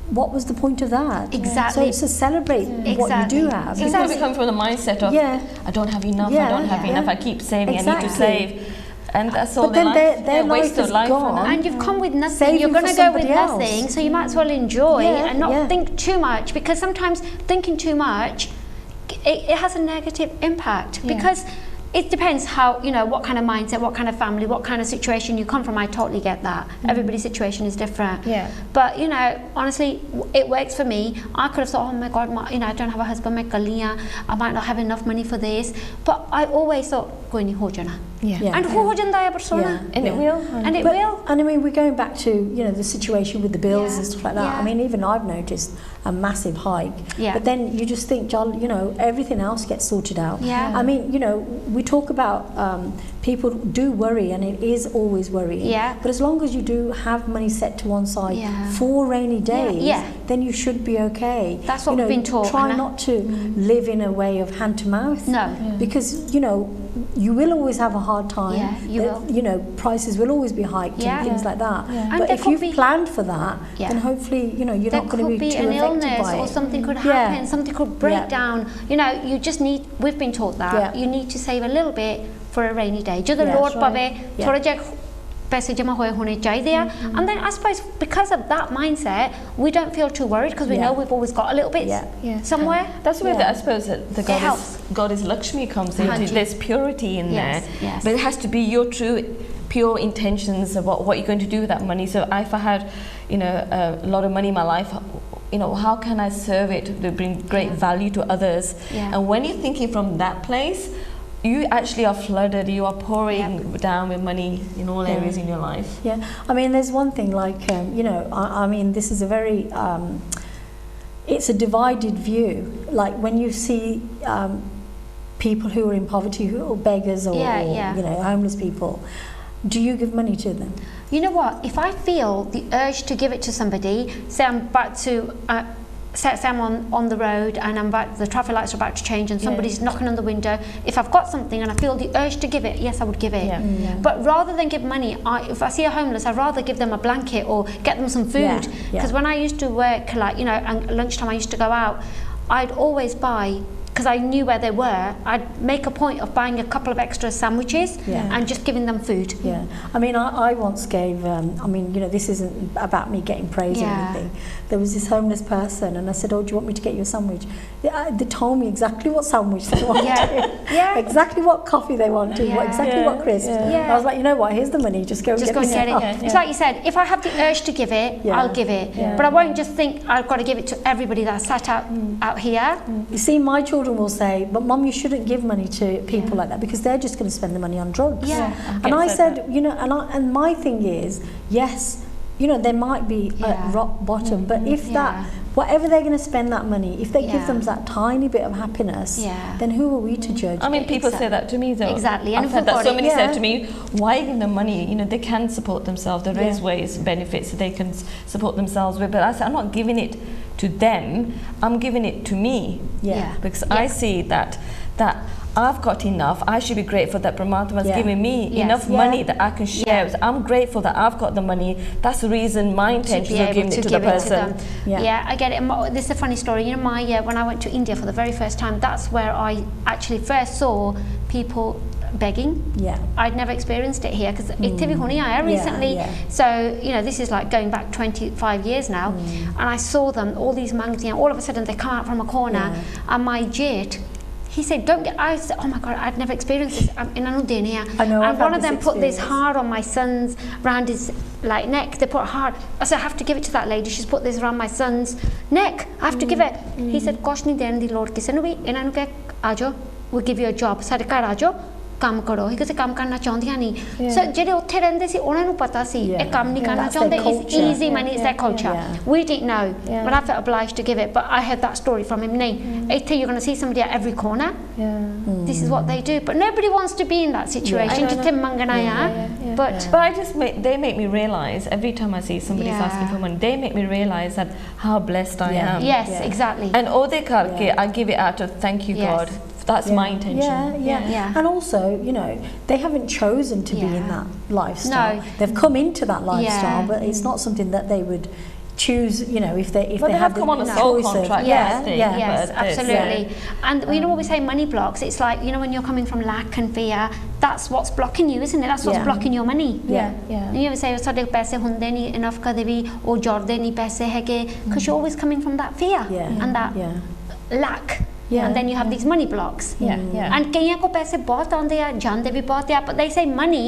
what was the point of that? Exactly. So it's to celebrate what you do have. It's going to come from the mindset of, I don't have enough, I don't have enough, I keep saving, I need to save. And that's all. But then their life is gone. And you've come with nothing. You're going to go with nothing, so you might as well enjoy and not think too much, because sometimes thinking too much, it has a negative impact. Because it depends how, what kind of mindset, what kind of family, what kind of situation you come from. I totally get that. Everybody's situation is different. But, honestly, it works for me. I could have thought, oh my God, I don't have a husband, I might not have enough money for this. But I always thought, koi nahi ho jana. And ho janda hai persona. And it will. And it will. And I mean, we're going back to, the situation with the bills and stuff like that. I mean, even I've noticed a massive hike. But then you just think, everything else gets sorted out. I mean, we talk about people do worry, and it is always worrying. But as long as you do have money set to one side for rainy days, then you should be okay. That's what we've been taught. Try not to live in a way of hand to mouth. No. Because, you will always have a hard time. You will. Prices will always be hiked and things like that. But if you've planned for that, then hopefully, you're not going to be too affected by it. There could be an illness, or something could happen, something could break down. You just need, we've been taught that, you need to save a little bit for a rainy day. Jo the Lord pave, thoda jiha paise jama hoye hone chahiye. And then I suppose because of that mindset, we don't feel too worried, because we know we've always got a little bit somewhere. That's where I suppose the goddess Lakshmi comes in. There's purity in there. But it has to be your pure intentions of what you're going to do with that money. So if I had, a lot of money in my life, how can I serve it to bring great value to others? And when you're thinking from that place, you actually are flooded, you are pouring down with money in all areas in your life. I mean, there's one thing, like, I mean, this is a very, it's a divided view. Like when you see people who are in poverty, who are beggars or homeless people, do you give money to them? You know what, if I feel the urge to give it to somebody, say I'm about to say I'm on the road and the traffic lights are about to change and somebody's knocking on the window, if I've got something and I feel the urge to give it, yes, I would give it. But rather than give money, if I see a homeless, I'd rather give them a blanket or get them some food. Because when I used to work, like, you know, and lunchtime I used to go out, I'd always buy, because I knew where they were, I'd make a point of buying a couple of extra sandwiches and just giving them food. I mean, I once gave, I mean, you know, this isn't about me getting praise or anything. There was this homeless person and I said, oh, do you want me to get you a sandwich? They told me exactly what sandwich they wanted, exactly what coffee they wanted, exactly what crisps. I was like, you know what, here's the money, just go and get it. It's like you said, if I have the urge to give it, I'll give it. But I won't just think I've got to give it to everybody that's sat out here. You see, my children will say, but Mum, you shouldn't give money to people like that because they're just going to spend the money on drugs. And I said, you know, and my thing is, yes, you know, they might be at rock bottom, but if that, whatever they're going to spend that money, if they give them that tiny bit of happiness, then who are we to judge? I mean, people say that to me though. Exactly. I've had that so many said to me, why give them money? You know, they can support themselves. There is ways, benefits that they can support themselves with. But I said, I'm not giving it to them, I'm giving it to me. Because I see that I've got enough. I should be grateful that Paramatma's giving me enough money that I can share. So I'm grateful that I've got the money. That's the reason my intention is giving it to the person. I get it. This is a funny story. You know, when I went to India for the very first time, that's where I actually first saw people begging. I'd never experienced it here because it've honi aaya recently. So, you know, this is like going back 25 years now. And I saw them, all these mangdiyan, all of a sudden they come out from a corner and my jit, he said, don't get, I said, oh my God, I'd never experienced this. And one of them put this heart on my son's, around his like neck. They put a heart. I said, I have to give it to that lady. She's put this around my son's neck. I have to give it. He said, kuch nahi den di lod kise nu bhi. Inna nu keh, aajo, we'll give you a job. Sade ghar aajo, काम करो ही किसी काम करना चाहती नहीं so जेडे उत्थे रहंदे सी उन्हां नु पता सी ए काम नहीं करना चाहते it's easy money, it's their culture. We didn't know, but I felt obliged to give it. But I heard that story from him. Nahi ithe you're going to see somebody at every corner. This is what they do, but nobody wants to be in that situation. But I just they make me realize every time I see somebody's asking for money, they make me realize that how blessed I am. Yes, exactly. And ode karke I give it out of thank you God. That's my intention. And also, you know, they haven't chosen to be in that lifestyle. No. They've come into that lifestyle, but it's not something that they would choose, you know, if they have come on a soul contract. Yes, absolutely. And you know what we say, money blocks, it's like, you know, when you're coming from lack and fear, that's what's blocking you, isn't it? That's what's blocking your money. You ever say ਸਾਡੇ ਪੈਸੇ ਹੁੰਦੇ ਨਹੀਂ enough ਕਦੇ ਵੀ ਉਹ ਜੋੜਦੇ ਨਹੀਂ ਪੈਸੇ ਹੈਗੇ because you're always coming from that fear and that lack. And then you have these money blocks. And kaiyan ko paise bahut aande hai, jande bhi bahut hai, but they say money,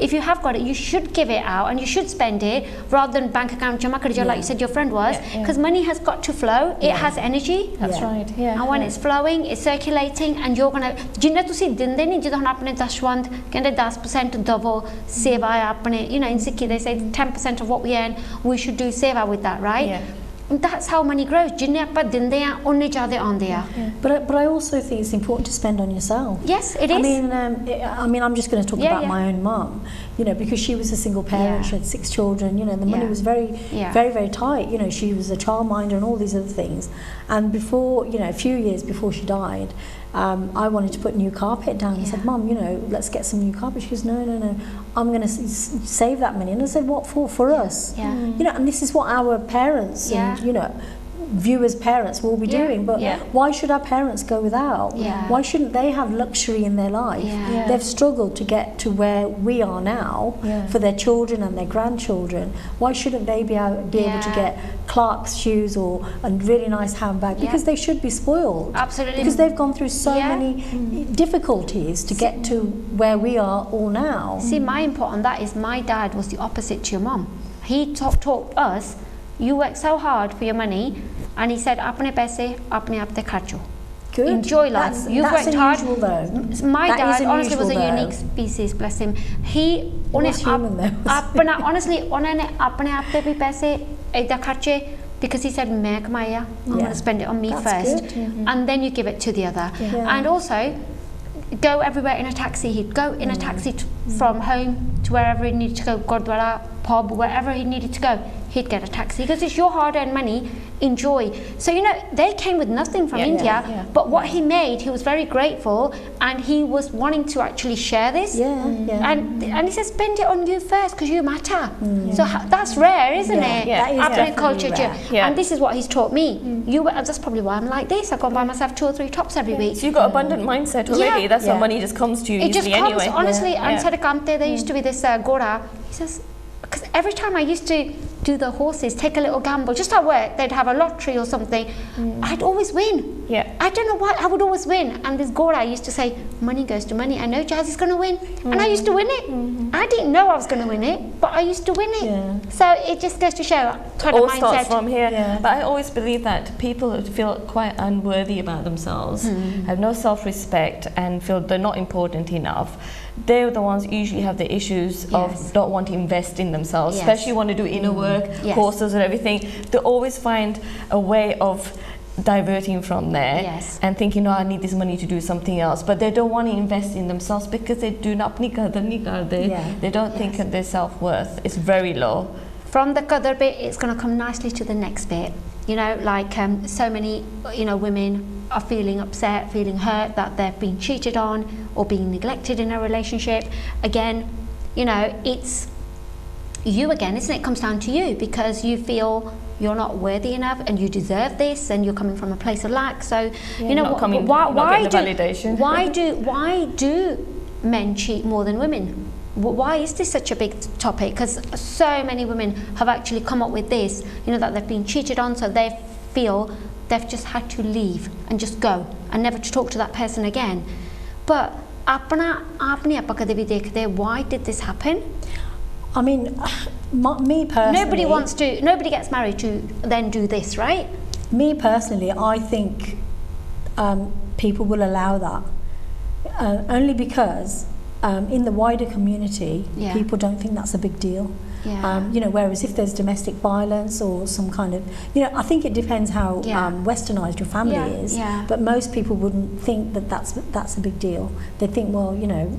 if you have got it, you should give it out and you should spend it rather than bank account jama kar jo like you said your friend was, because money has got to flow. It has energy. That's right. And when it's flowing, it's circulating, and you're going to jinna tusi dinde nahi jidon hun apne dashwand kende 10% davo seva apne, you know, in Sikhi they say 10% of what we earn we should do seva with that, right? That's how money grows. But I also think it's important to spend on yourself. Yes, it is. I mean, I'm just going to talk about my own mum, you know, because she was a single parent. She had 6 children. You know, the money was very, very tight. You know, she was a childminder and all these other things. And before, you know, a few years before she died, I wanted to put new carpet down. I said, Mum, you know, let's get some new carpet. She goes, no, I'm going to save that money. And I said, what for? For us. You know, and this is what our parents and, you know, viewers' parents will be doing, but why should our parents go without? Why shouldn't they have luxury in their life? They've struggled to get to where we are now for their children and their grandchildren. Why shouldn't they be able to get Clark's shoes or a really nice handbag? Because they should be spoiled. Absolutely. Because they've gone through so many difficulties to get to where we are all now. See, my input on that is my dad was the opposite to your mum. He taught us, you work so hard for your money, and he said, apne paise apne aap te kharcho. Good. Enjoy life. You've worked hard. Though. My dad honestly was a unique species, bless him. He honestly unhone apne aap te bhi paise eda kharche because he said main kamaya, I'm going to spend it on me first. And then you give it to the other. And also go everywhere in a taxi. He'd go in a taxi from home to wherever he needed to go, Gurdwara, pub, wherever he needed to go, he'd get a taxi because it's your hard-earned money. enjoy. So, you know, they came with nothing from India, but what he made, he was very grateful, and he was wanting to actually share this. And he said, spend it on you first, because you matter. So that's rare, isn't it? That is African culture, rare. and this is what he's taught me. That's probably why I'm like this. I go and buy myself 2 or 3 tops every week. So you've got abundant mindset already. That's how money just comes to you it easily just comes, anyway. honestly. And Sadakante, there used to be this Gora. He says, because every time I used to do the horses, take a little gamble, just at work, they'd have a lottery or something, I'd always win. I don't know why, I would always win. And this Gora used to say, money goes to money. I know Jazzy's going to win. And I used to win it. I didn't know I was going to win it, but I used to win it. So it just goes to show kind of mindset. Starts from here. But I always believe that people who feel quite unworthy about themselves, have no self-respect, and feel they're not important enough, they're the ones usually have the issues of don't want to invest in themselves, especially want to do inner work, courses and everything. They always find a way of diverting from there and thinking, no, I need this money to do something else, but they don't want to invest in themselves because they do not they don't think of their self-worth. It's very low. From the qadar bit, it's going to come nicely to the next bit. You know, like so many, you know, women are feeling upset, feeling hurt that they've been cheated on or being neglected in a relationship. Again, you know, it's you again, isn't it? It comes down to you, because you feel you're not worthy enough and you deserve this, and you're coming from a place of lack. So you know, why do men cheat more than women? Why is this such a big topic? Because so many women have actually come up with this, you know, that they've been cheated on, so they feel they've just had to leave and just go and never to talk to that person again. But why did this happen? I mean, me personally, nobody gets married to then do this, right? Me personally, I think people will allow that only because in the wider community, people don't think that's a big deal. You know, whereas if there's domestic violence or some kind of, you know, I think it depends how westernized your family is, but most people wouldn't think that that's a big deal. They think, well, you know,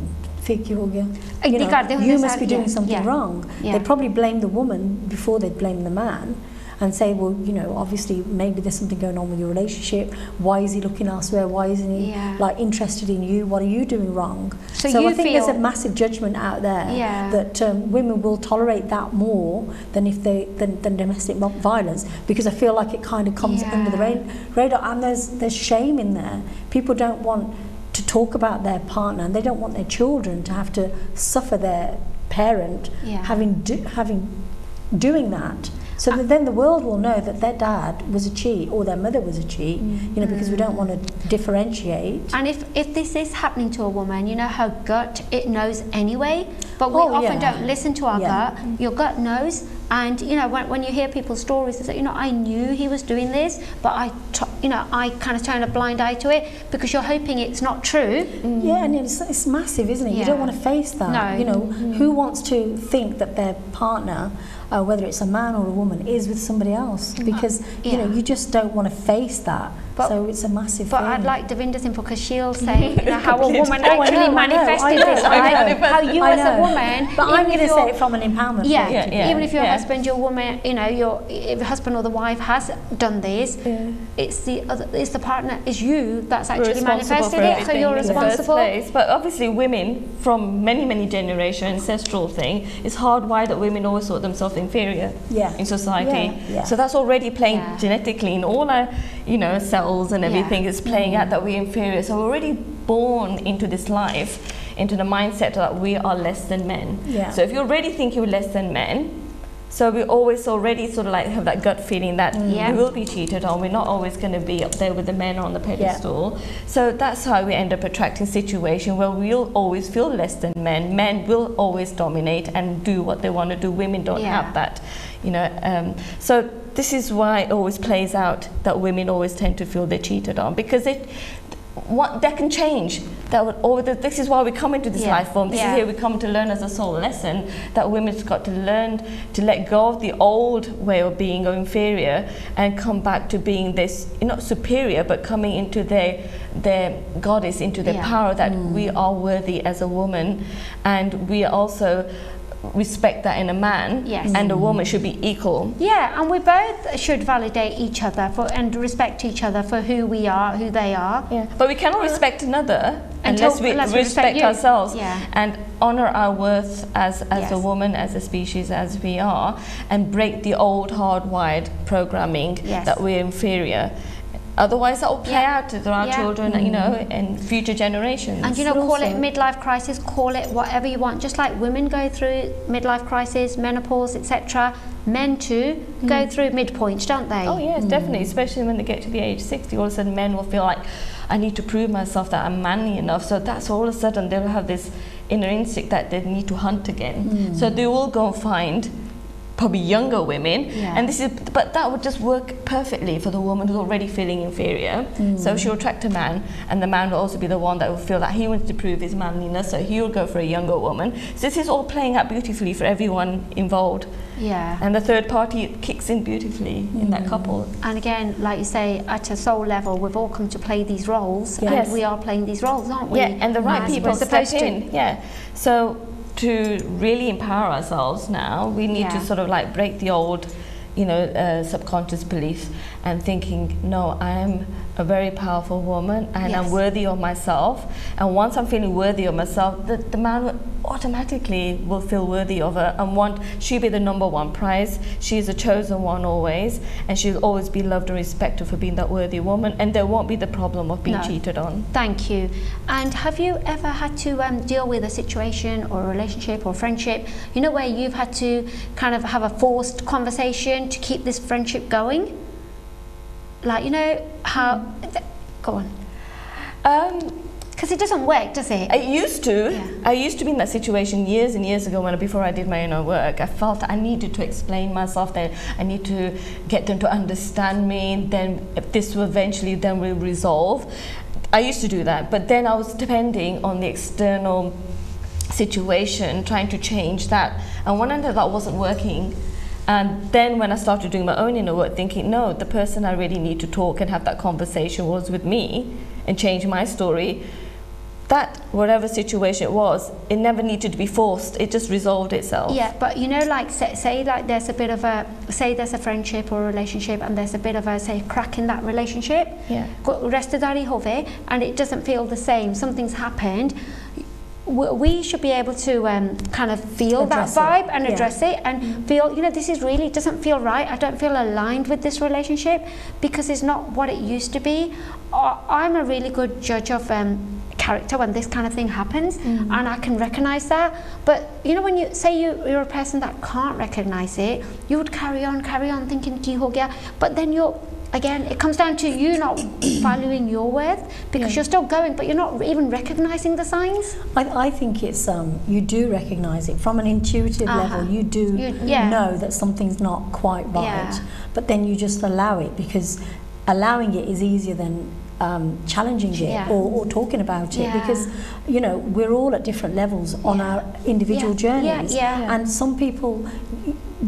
you must be doing something wrong. They'd probably blame the woman before they'd blame the man, and say, well, you know, obviously maybe there's something going on with your relationship. Why is he looking elsewhere? Why isn't he like interested in you? What are you doing wrong? So I think there's a massive judgment out there that women will tolerate that more than than domestic violence, because I feel like it kind of comes under the radar, and there's shame in there. People don't want to talk about their partner, and they don't want their children to have to suffer their parent doing that. So that then the world will know that their dad was a cheat or their mother was a cheat, you know, because we don't want to differentiate. And if this is happening to a woman, you know, her gut, it knows anyway, but we often don't listen to our gut. Your gut knows. And, you know, when you hear people's stories, they say, you know, I knew he was doing this, but I kind of turn a blind eye to it because you're hoping it's not true. Yeah, and it's massive, isn't it? You don't want to face that. No. You know, who wants to think that their partner, whether it's a man or a woman, is with somebody else? Because, you know, you just don't want to face that. So it's a massive thing. But I'd like Davinder's info, because she'll say, you know, how a woman actually manifested this, right? How you as a woman. But I'm going to say it from an empowerment point of view. Even if your husband, your woman, you know, if your husband or the wife has done this, it's the partner, it's you that's actually manifested it, so you're responsible. But obviously women, from many generations, ancestral thing, it's hardwired that women always thought themselves inferior in society. So that's already playing genetically in all our, you know, cells and everything is playing out that we're inferior. So we're already born into this life, into the mindset that we are less than men. So if you already think you're less than men, so we always already sort of like have that gut feeling that we will be cheated on. We're not always going to be up there with the men on the pedestal. So that's how we end up attracting situation where we'll always feel less than men. Men will always dominate and do what they want to do. Women don't have that, you know. So this is why it always plays out that women always tend to feel they're cheated on, because that can change. This is why we come into this life form. This is here we come to learn as a soul lesson, that women's got to learn to let go of the old way of being inferior and come back to being this, not superior, but coming into their goddess, into their power, that we are worthy as a woman, and we are also respect that in a man, Yes. and a woman should be equal. Yeah, and we both should validate each other and respect each other for who we are, who they are. Yeah, but we cannot respect another unless we unless respect you. ourselves, Yeah. and honor our worth as Yes. a woman, as a species, as we are, and break the old hardwired programming Yes. that we're inferior. Otherwise, that will play Yeah. out to our Yeah. children, you know, and future generations. And call it midlife crisis, call it whatever you want. Just like women go through midlife crisis, menopause, etc., men too go through midpoints, don't they? Oh yes, definitely. Especially when they get to the age 60, all of a sudden men will feel like, I need to prove myself that I'm manly enough. So that's all of a sudden they'll have this inner instinct that they need to hunt again. So they will go and find probably younger women, Yeah. and but that would just work perfectly for the woman who's already feeling inferior. So she'll attract a man, and the man will also be the one that will feel that he wants to prove his manliness, so he'll go for a younger woman. So this is all playing out beautifully for everyone involved. Yeah. And the third party kicks in beautifully in that couple. And again, like you say, at a soul level, we've all come to play these roles, Yes. and we are playing these roles, aren't we? Yeah, and the right As people we're step supposed to. in. Yeah. So to really empower ourselves now, we need to Yeah. sort of like break the old, subconscious beliefs and thinking, no, I am a very powerful woman and I'm Yes. worthy of myself. And once I'm feeling worthy of myself, the man automatically will feel worthy of her and she'll be the number one prize. She's a chosen one always, and she'll always be loved and respected for being that worthy woman, and there won't be the problem of being No. cheated on. Thank you. And have you ever had to deal with a situation or a relationship or friendship, where you've had to kind of have a forced conversation to keep this friendship going? Like, how... Go on. Because it doesn't work, does it? I used to. Yeah. I used to be in that situation years and years ago before I did my inner work. I felt I needed to explain myself, that I need to get them to understand me, then this will eventually will resolve. I used to do that, but then I was depending on the external situation, trying to change that. And when I knew that wasn't working, and then when I started doing my own inner work, thinking, no, the person I really need to talk and have that conversation was with me and change my story, that whatever situation it was, it never needed to be forced. It just resolved itself. Yeah, but like say like there's a bit of a, say there's a friendship or a relationship and there's a bit of a, say, crack in that relationship. Yeah. And it doesn't feel the same. Something's happened. We should be able to kind of feel Address that vibe it. and address it and feel, this is really doesn't feel right. I don't feel aligned with this relationship because it's not what it used to be. I'm a really good judge of character when this kind of thing happens, and I can recognize that. But when you say you're a person that can't recognize it, you would carry on thinking ki ho gaya, but then again, it comes down to you not valuing your worth because you're still going, but you're not even recognizing the signs. I think it's you do recognize it from an intuitive level. You do know that something's not quite right, but then you just allow it, because allowing it is easier than challenging it or talking about it, because we're all at different levels on our individual journeys, and some people,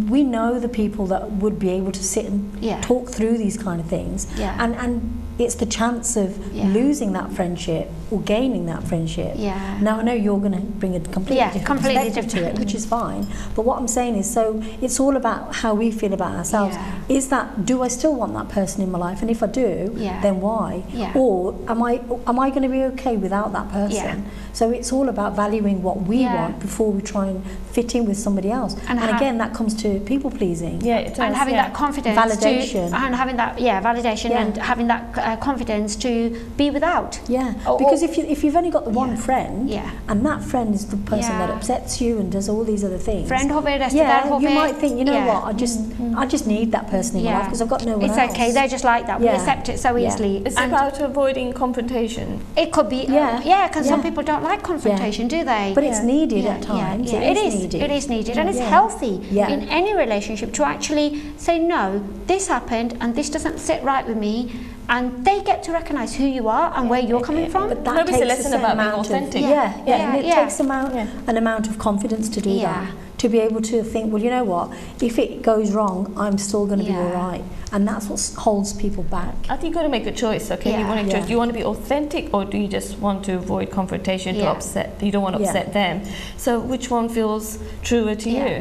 we know the people that would be able to sit and talk through these kind of things, and it's the chance of losing that friendship or gaining that friendship. Now I know you're going to bring a completely different perspective to it, which is fine, but what I'm saying is, so it's all about how we feel about ourselves. Is that, do I still want that person in my life, and if I do, then why? Or am I going to be okay without that person? So it's all about valuing what we want before we try and fit in with somebody else, and again that comes to people pleasing, and having that confidence, validation, and having that validation, and having that confidence to be without. Because if you've only got the one friend, and that friend is the person that upsets you and does all these other things, you might think, what, I just need that person in my life because I've got no one else. It's okay, they're just like that. We accept it so easily. It's about avoiding confrontation. It could be, because some people don't like confrontation, do they? But it's needed at times. It is needed, and it's healthy in any relationship to actually say, no, this happened and this doesn't sit right with me, and they get to recognise who you are and where you're coming from. But that takes a lesson about being authentic. And it takes an amount of confidence to do that, to be able to think, well, you know what, if it goes wrong, I'm still going to be all right. And that's what holds people back. I think you've got to make a choice, okay? Do you want to be authentic, or do you just want to avoid confrontation to upset? You don't want to upset them. So which one feels truer to you?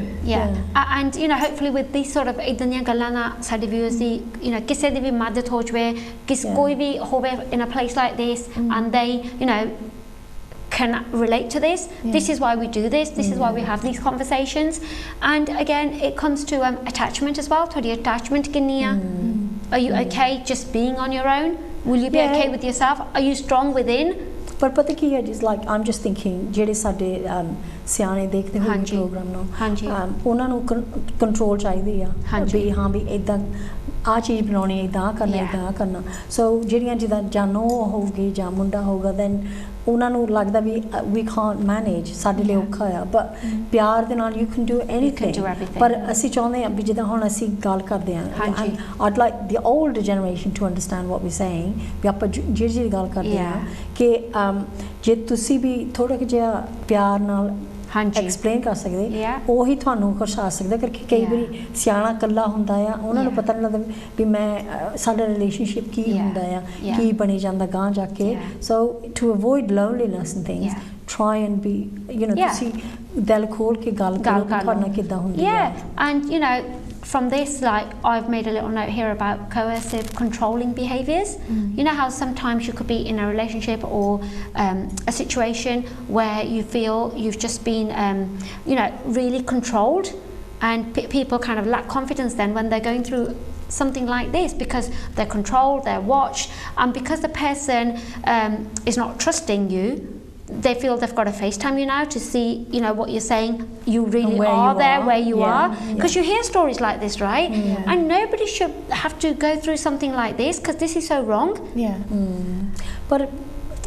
And you know, hopefully with these sort of idaniyan gallan na sade viewers di, you know, kisse di bhi madad ho jave, koi bhi hobe in a place like this, and they, you know, can relate to this. This is why we do this. This is why we have these conversations. And again, it comes to attachment as well. Thodi attachment kinni a? Are you okay just being on your own? Will you be okay with yourself? Are you strong within? But pata ki hai, is like, I'm just thinking, ਜਿਹੜੇ ਸਾਡੇ ਸਿਆਣੇ ਦੇਖਦੇ ਹੋਏ programme ਨੂੰ, ਉਹਨਾਂ ਨੂੰ control ਚਾਹੀਦੀ ਆ ਵੀ ਹਾਂ ਵੀ ਇਦਾਂ ਆ ਚੀਜ਼ ਬਣਾਉਣੀ, ਇਦਾਂ ਕਰਨਾ ਸੋ ਜਿਹੜੀਆਂ ਜਿੱਦਾਂ ਜਾਨੋ ਹੋਊਗੀ ਜਾਂ ਮੁੰਡਾ ਹੋਊਗਾ, then ਉਹਨਾਂ ਨੂੰ ਲੱਗਦਾ ਵੀ we can't manage, ਸਾਡੇ ਲਈ ਔਖਾ ਆ, but ਪਿਆਰ ਦੇ ਨਾਲ you can do anything. ਪਰ ਅਸੀਂ ਚਾਹੁੰਦੇ ਆ ਵੀ ਜਿੱਦਾਂ ਹੁਣ ਅਸੀਂ ਗੱਲ ਕਰਦੇ ਆ, I'd like the older generation to understand what we're saying, ਵੀ ਆਪਾਂ ਜਿਹੜੀ ਗੱਲ ਕਰਦੇ ਆ ਕਿ ਜੇ ਤੁਸੀਂ ਵੀ ਥੋੜਾ ਜਿਹਾ ਪਿਆਰ ਨਾਲ ਐਕਸਪਲੇਨ ਕਰ ਸਕਦੇ, ਉਹੀ ਤੁਹਾਨੂੰ ਕੁਛ ਆ ਸਕਦਾ, ਕਰਕੇ ਕਈ ਵਾਰੀ ਸਿਆਣਾ ਇਕੱਲਾ ਹੁੰਦਾ ਆ, ਉਹਨਾਂ ਨੂੰ ਪਤਾ ਨਹੀਂ ਲੱਗਦਾ ਵੀ ਮੈਂ ਸਾਡਾ ਰਿਲੇਸ਼ਨਸ਼ਿਪ ਕੀ ਹੁੰਦਾ ਆ, ਕੀ ਬਣੀ ਜਾਂਦਾ ਗਾਂ ਜਾ ਕੇ. So to avoid loneliness and things, try and be, you know, ਤੁਸੀਂ ਦਿਲ ਖੋਲ ਕੇ ਗੱਲ ਕਰੋ ਤੁਹਾਡਾ ਕਿੱਦਾਂ ਹੁੰਦੀ ਹੈ. And you know, from this, like, I've made a little note here about coercive controlling behaviours. You know how sometimes you could be in a relationship or a situation where you feel you've just been you know, really controlled, and people kind of lack confidence then when they're going through something like this, because they're controlled, they're watched, and because the person is not trusting you, they feel they've got to FaceTime you now to see, you know, what you're saying, you really are there where you are, because you hear stories like this, right? And nobody should have to go through something like this, because this is so wrong. But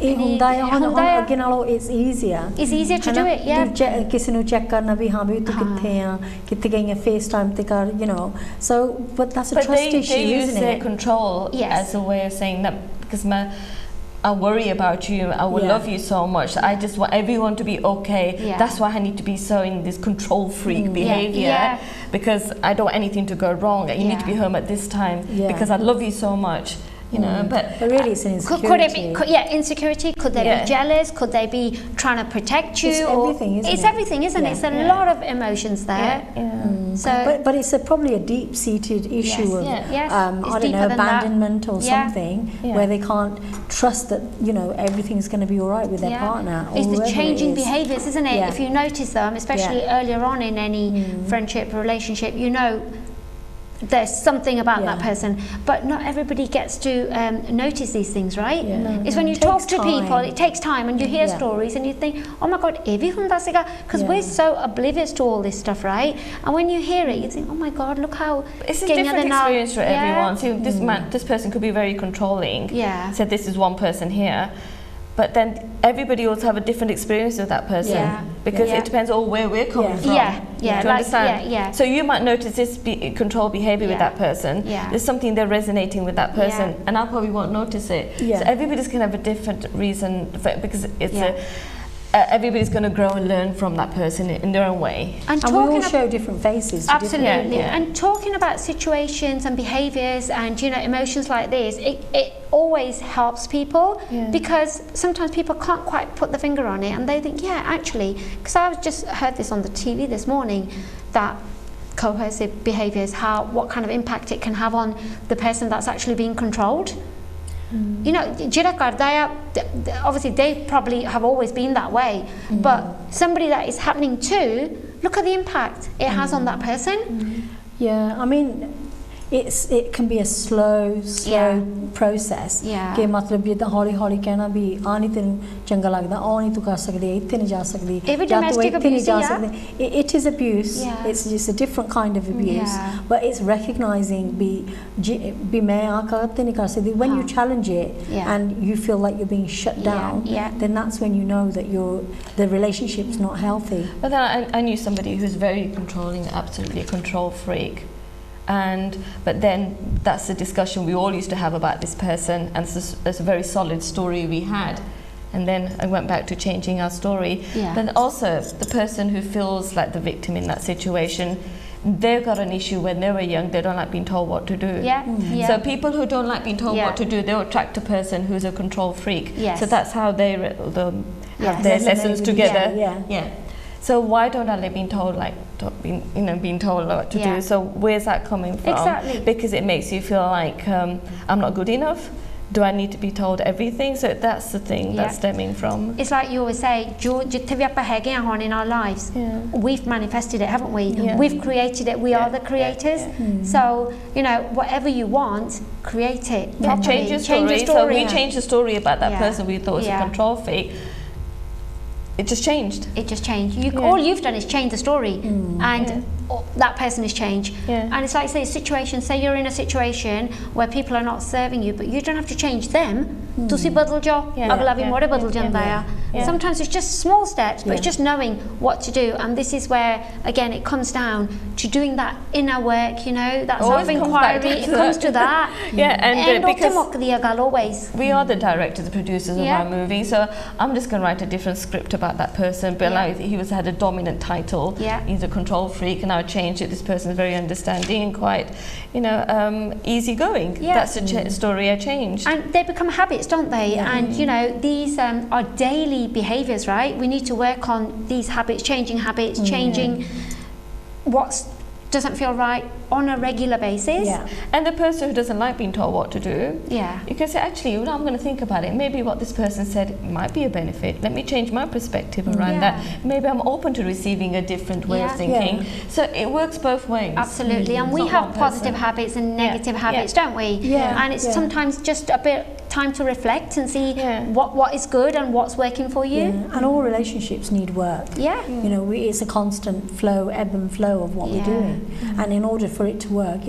ਇਹ ਹੁੰਦਾ ਹੈ ਹੁਣ ਅੱਗੇ ਨਾਲੋਂ it's easier to do it. ਕਿਸੇ ਨੂੰ check ਕਰਨਾ ਵੀ ਹਾਂ ਵੀ ਤੂੰ ਕਿੱਥੇ ਆ, ਕਿੱਥੇ ਗਈ ਹੈ, FaceTime ਤੇ ਕਰ, you know. So but that's a trust issue, isn't it? But they use their control as a way of saying that, because I worry about you, I will love you so much, I just want everyone to be okay. That's why I need to be so in this control freak behavior, because I don't want anything to go wrong. You need to be home at this time because I love you so much. You know, but really it's an insecurity. Could it be, insecurity? Could they be jealous? Could they be trying to protect you? It's everything, isn't it? It's everything, isn't it? It's a lot of emotions there. So, but it's probably a deep-seated issue of I don't know, abandonment or something, where they can't trust that, you know, everything's going to be all right with their partner. It's the changing behaviours, isn't it? If you notice them, especially earlier on in any friendship or relationship, you know there's something about that person, but not everybody gets to notice these things, right? It's when you talk to people, it takes time, and you hear stories and you think, oh my god, because we're so oblivious to all this stuff, right? And when you hear it, you think, oh my god, look how it's a different experience for everyone. See, this person could be very controlling, so this is one person here, but then everybody also have a different experience with that person, because it depends on where we're coming from. To understand. So you might notice this control behavior with that person. There's something they're resonating with that person, and I probably won't notice it. So everybody's going to have a different reason for it, because it's everybody's going to grow and learn from that person in their own way. And we all show different faces. Absolutely. And talking about situations and behaviours and, you know, emotions like this, it always helps people, because sometimes people can't quite put the finger on it, and they think, actually, because I just heard this on the TV this morning, that coercive behaviours, what kind of impact it can have on the person that's actually being controlled. You know, obviously they probably have always been that way, but somebody that is happening to, look at the impact it has on that person. I mean, it can be a slow process. कि मतलब जिदा हौली हौली कहना भी आ नहीं तेन चंगा लगदा, आ नहीं तू कर सकदी, इत्थे नहीं जा सकदी, या तू इत्थे नहीं जा सकदी. It is abuse. It's just a different kind of abuse, but it's recognizing भी मैं आ करते नहीं कर सकदी. When you challenge it and you feel like you're being shut down, then that's when you know that the relationship's not healthy. But then I knew somebody who's very controlling, absolutely a control freak. But then that's the discussion we all used to have about this person, and it's a very solid story we had. and then I went back to changing our story. But also the person who feels like the victim in that situation, they've got an issue when they were young. They don't like being told what to do. So people who don't like being told what to do, they'll attract a person who's a control freak. So that's how they have their lessons together. So why don't I like being told, like, being told what to do? So where's that coming from? Because it makes you feel like I'm not good enough. Do I need to be told everything? So that's the thing that's stemming from. It's like you always say, in our lives, we've manifested it, haven't we? We've created it. We are the creators. So, you know, whatever you want, create it. Change your story. So we changed the story about that person we thought was a control freak. It just changed. It just changed. All you've done is change the story, and that person has changed. And it's like, say, say you're in a situation where people are not serving you, but you don't have to change them. Sometimes it's just small steps, but it's just knowing what to do. And this is where, again, it comes down to doing that inner work, you know, that self-inquiry. It comes to that. And because always. we are the directors, the producers of our movie, so I'm just going to write a different script about that person. But like, he had a dominant title. He's a control freak, and I changed it. This person is very understanding and quite, you know, easygoing. That's the story I changed. And they become habits, don't they? And you know, these are daily behaviours, right? We need to work on these habits, changing what doesn't feel right on a regular basis. And the person who doesn't like being told what to do, you can say, actually, you know, I'm going to think about it. Maybe what this person said might be a benefit. Let me change my perspective around that. Maybe I'm open to receiving a different way of thinking. So it works both ways. Absolutely. And we have positive habits and negative habits, don't we? And it's sometimes just a bit time to reflect and see what is good and what's working for you. And all relationships need work. You know, it's a constant flow, ebb and flow of what we're doing. And in order for it to work,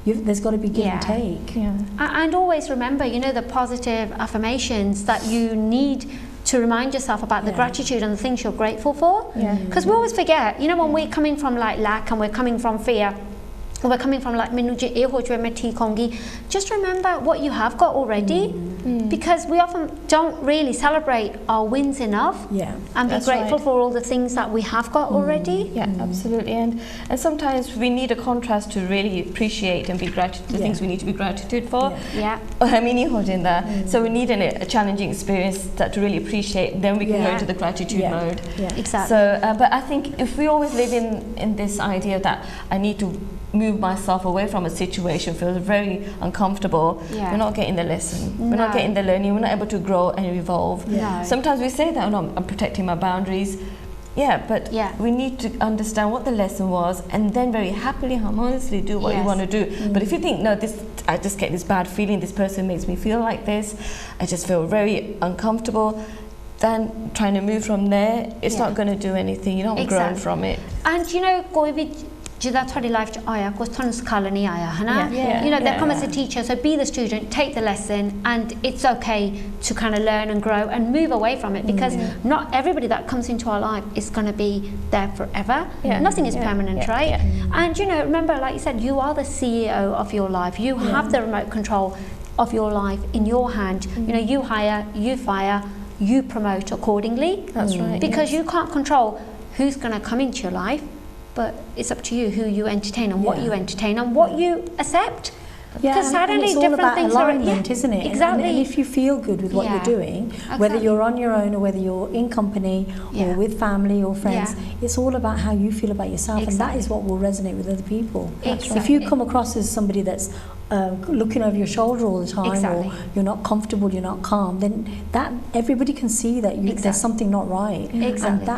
there's got to be give and take. And always remember, you know, the positive affirmations that you need to remind yourself about the gratitude and the things you're grateful for. Because we always forget, you know, when we're coming from like lack and we're coming from fear, we're coming from like just remember what you have got already, because we often don't really celebrate our wins enough and be grateful for all the things that we have got already. Absolutely. And sometimes we need a contrast to really appreciate and be grateful the things we need to be gratitude for. So we need a challenging experience that to really appreciate, then we can go into the gratitude mode. Exactly. So but I think if we always live in this idea that I need to move myself away from a situation, feels very uncomfortable, we're not getting the lesson, we're not getting the learning, we're not able to grow and evolve. Sometimes we say that, I'm protecting my boundaries, but we need to understand what the lesson was and then very happily, harmoniously do what you want to do. But if you think, no, I just get this bad feeling, this person makes me feel like this, I just feel very uncomfortable, then trying to move from there, it's not going to do anything, you're not growing from it. And you know, life you know, they come as a teacher, so be the student, take the lesson, and it's okay to kind of learn and grow and move away from it, because not everybody that comes into our life is going to be there forever. Nothing is permanent, right? And you know, remember, like you said, you are the CEO of your life. You have the remote control of your life in your hand. You know, you hire, you fire, you promote accordingly. That's right. Because you can't control who's going to come into your life, but it's up to you who you entertain and what you entertain and what you accept. Because suddenly it's all different about things alignment, isn't it? Exactly. And if you feel good with what you're doing, whether you're on your own or whether you're in company or with family or friends, it's all about how you feel about yourself, and that is what will resonate with other people. If you come across as somebody that's looking over your shoulder all the time, or you're not comfortable, you're not calm, then that everybody can see that there's something not right, and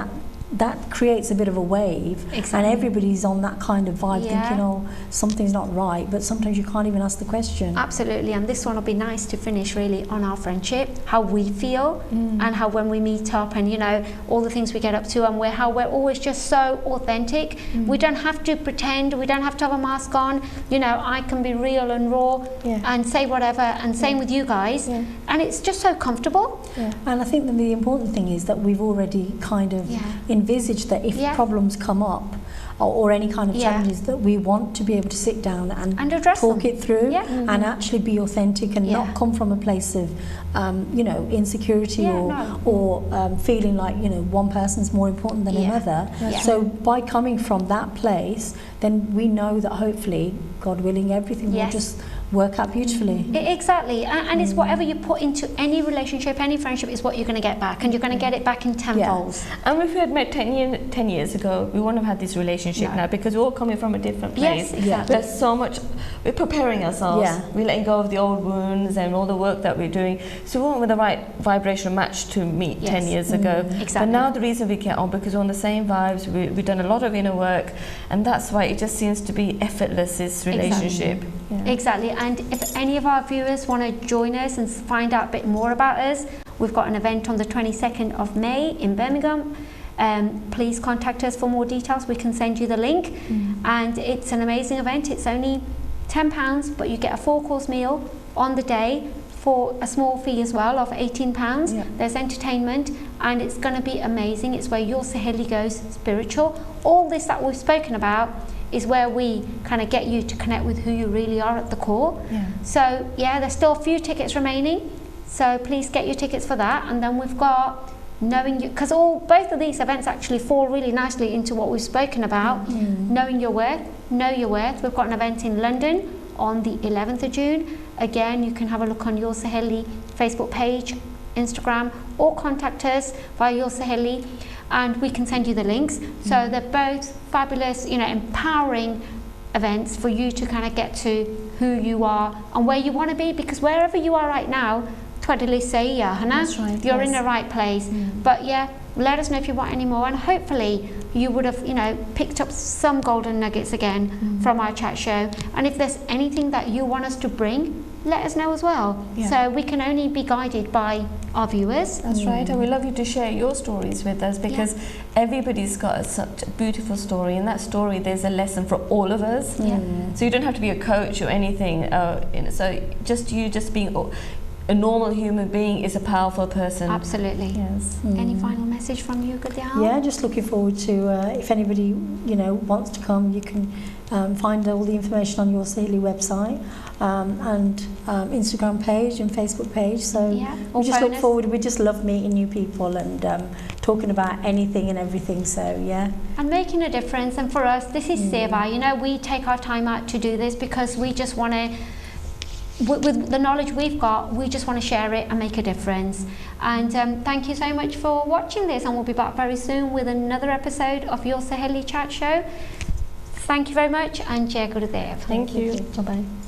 that creates a bit of a wave, and everybody's on that kind of vibe, thinking, oh, something's not right, but sometimes you can't even ask the question. Absolutely. And this one will be nice to finish really on our friendship, how we feel, and how when we meet up, and you know, all the things we get up to, and how we're always just so authentic. We don't have to pretend, we don't have to have a mask on. You know, I can be real and raw and say whatever, and same with you guys, and it's just so comfortable. And I think that the important thing is that we've already kind of envisaged that if problems come up, or any kind of challenges, that we want to be able to sit down and address talk them. it through and actually be authentic and not come from a place of insecurity or feeling like one person's more important than another. So by coming from that place, then we know that hopefully, God willing, everything will just work out beautifully. Exactly, and it's whatever you put into any relationship, any friendship, is what you're going to get back, and you're going to get it back in tenfold. And if we had met 10 years ago, we wouldn't have had this relationship now, because we're all coming from a different place. Yes, exactly. There's so much, we're preparing ourselves, we're letting go of the old wounds and all the work that we're doing, so we weren't with the right vibration match to meet 10 years ago. Exactly. But now the reason we get on, because we're on the same vibes, we've done a lot of inner work, and that's why it just seems to be effortless, this relationship. Exactly. And if any of our viewers want to join us and find out a bit more about us, we've got an event on the 22nd of May in Birmingham. Please contact us for more details. We can send you the link. And it's an amazing event. It's only £10, but you get a 4-course meal on the day for a small fee as well of £18. There's entertainment, and it's going to be amazing. It's where your Saheli goes spiritual. All this that we've spoken about is where we kind of get you to connect with who you really are at the core. So there's still a few tickets remaining, so please get your tickets for that. And then we've got knowing you, because both of these events actually fall really nicely into what we've spoken about. Knowing your worth, know your worth. We've got an event in London on the 11th of June. Again, you can have a look on Your Saheli Facebook page, Instagram, or contact us via Your Saheli, and we can send you the links. So they're both fabulous, empowering events for you to kind of get to who you are and where you want to be, because wherever you are right now, That's right, you're in the right place. But let us know if you want any more, and hopefully you would have picked up some golden nuggets again from our chat show. And if there's anything that you want us to bring, let us know as well. So we can only be guided by our viewers. That's right, and we love you to share your stories with us, because everybody's got such a beautiful story. In that story, there's a lesson for all of us. So you don't have to be a coach or anything. So just being a normal human being is a powerful person. Absolutely. Yes. Any final message from you, Gadial? Yeah, just looking forward to if anybody wants to come, you can find all the information on Your Saheli website and Instagram page and Facebook page. So we just look forward. We just love meeting new people and talking about anything and everything. So and making a difference. And for us, this is Seva. We take our time out to do this because we just want to. With the knowledge we've got, we just want to share it and make a difference. And thank you so much for watching this, and we'll be back very soon with another episode of Your Saheli Chat Show. Thank you very much, and Jai Gurudev. Thank you. Bye-bye.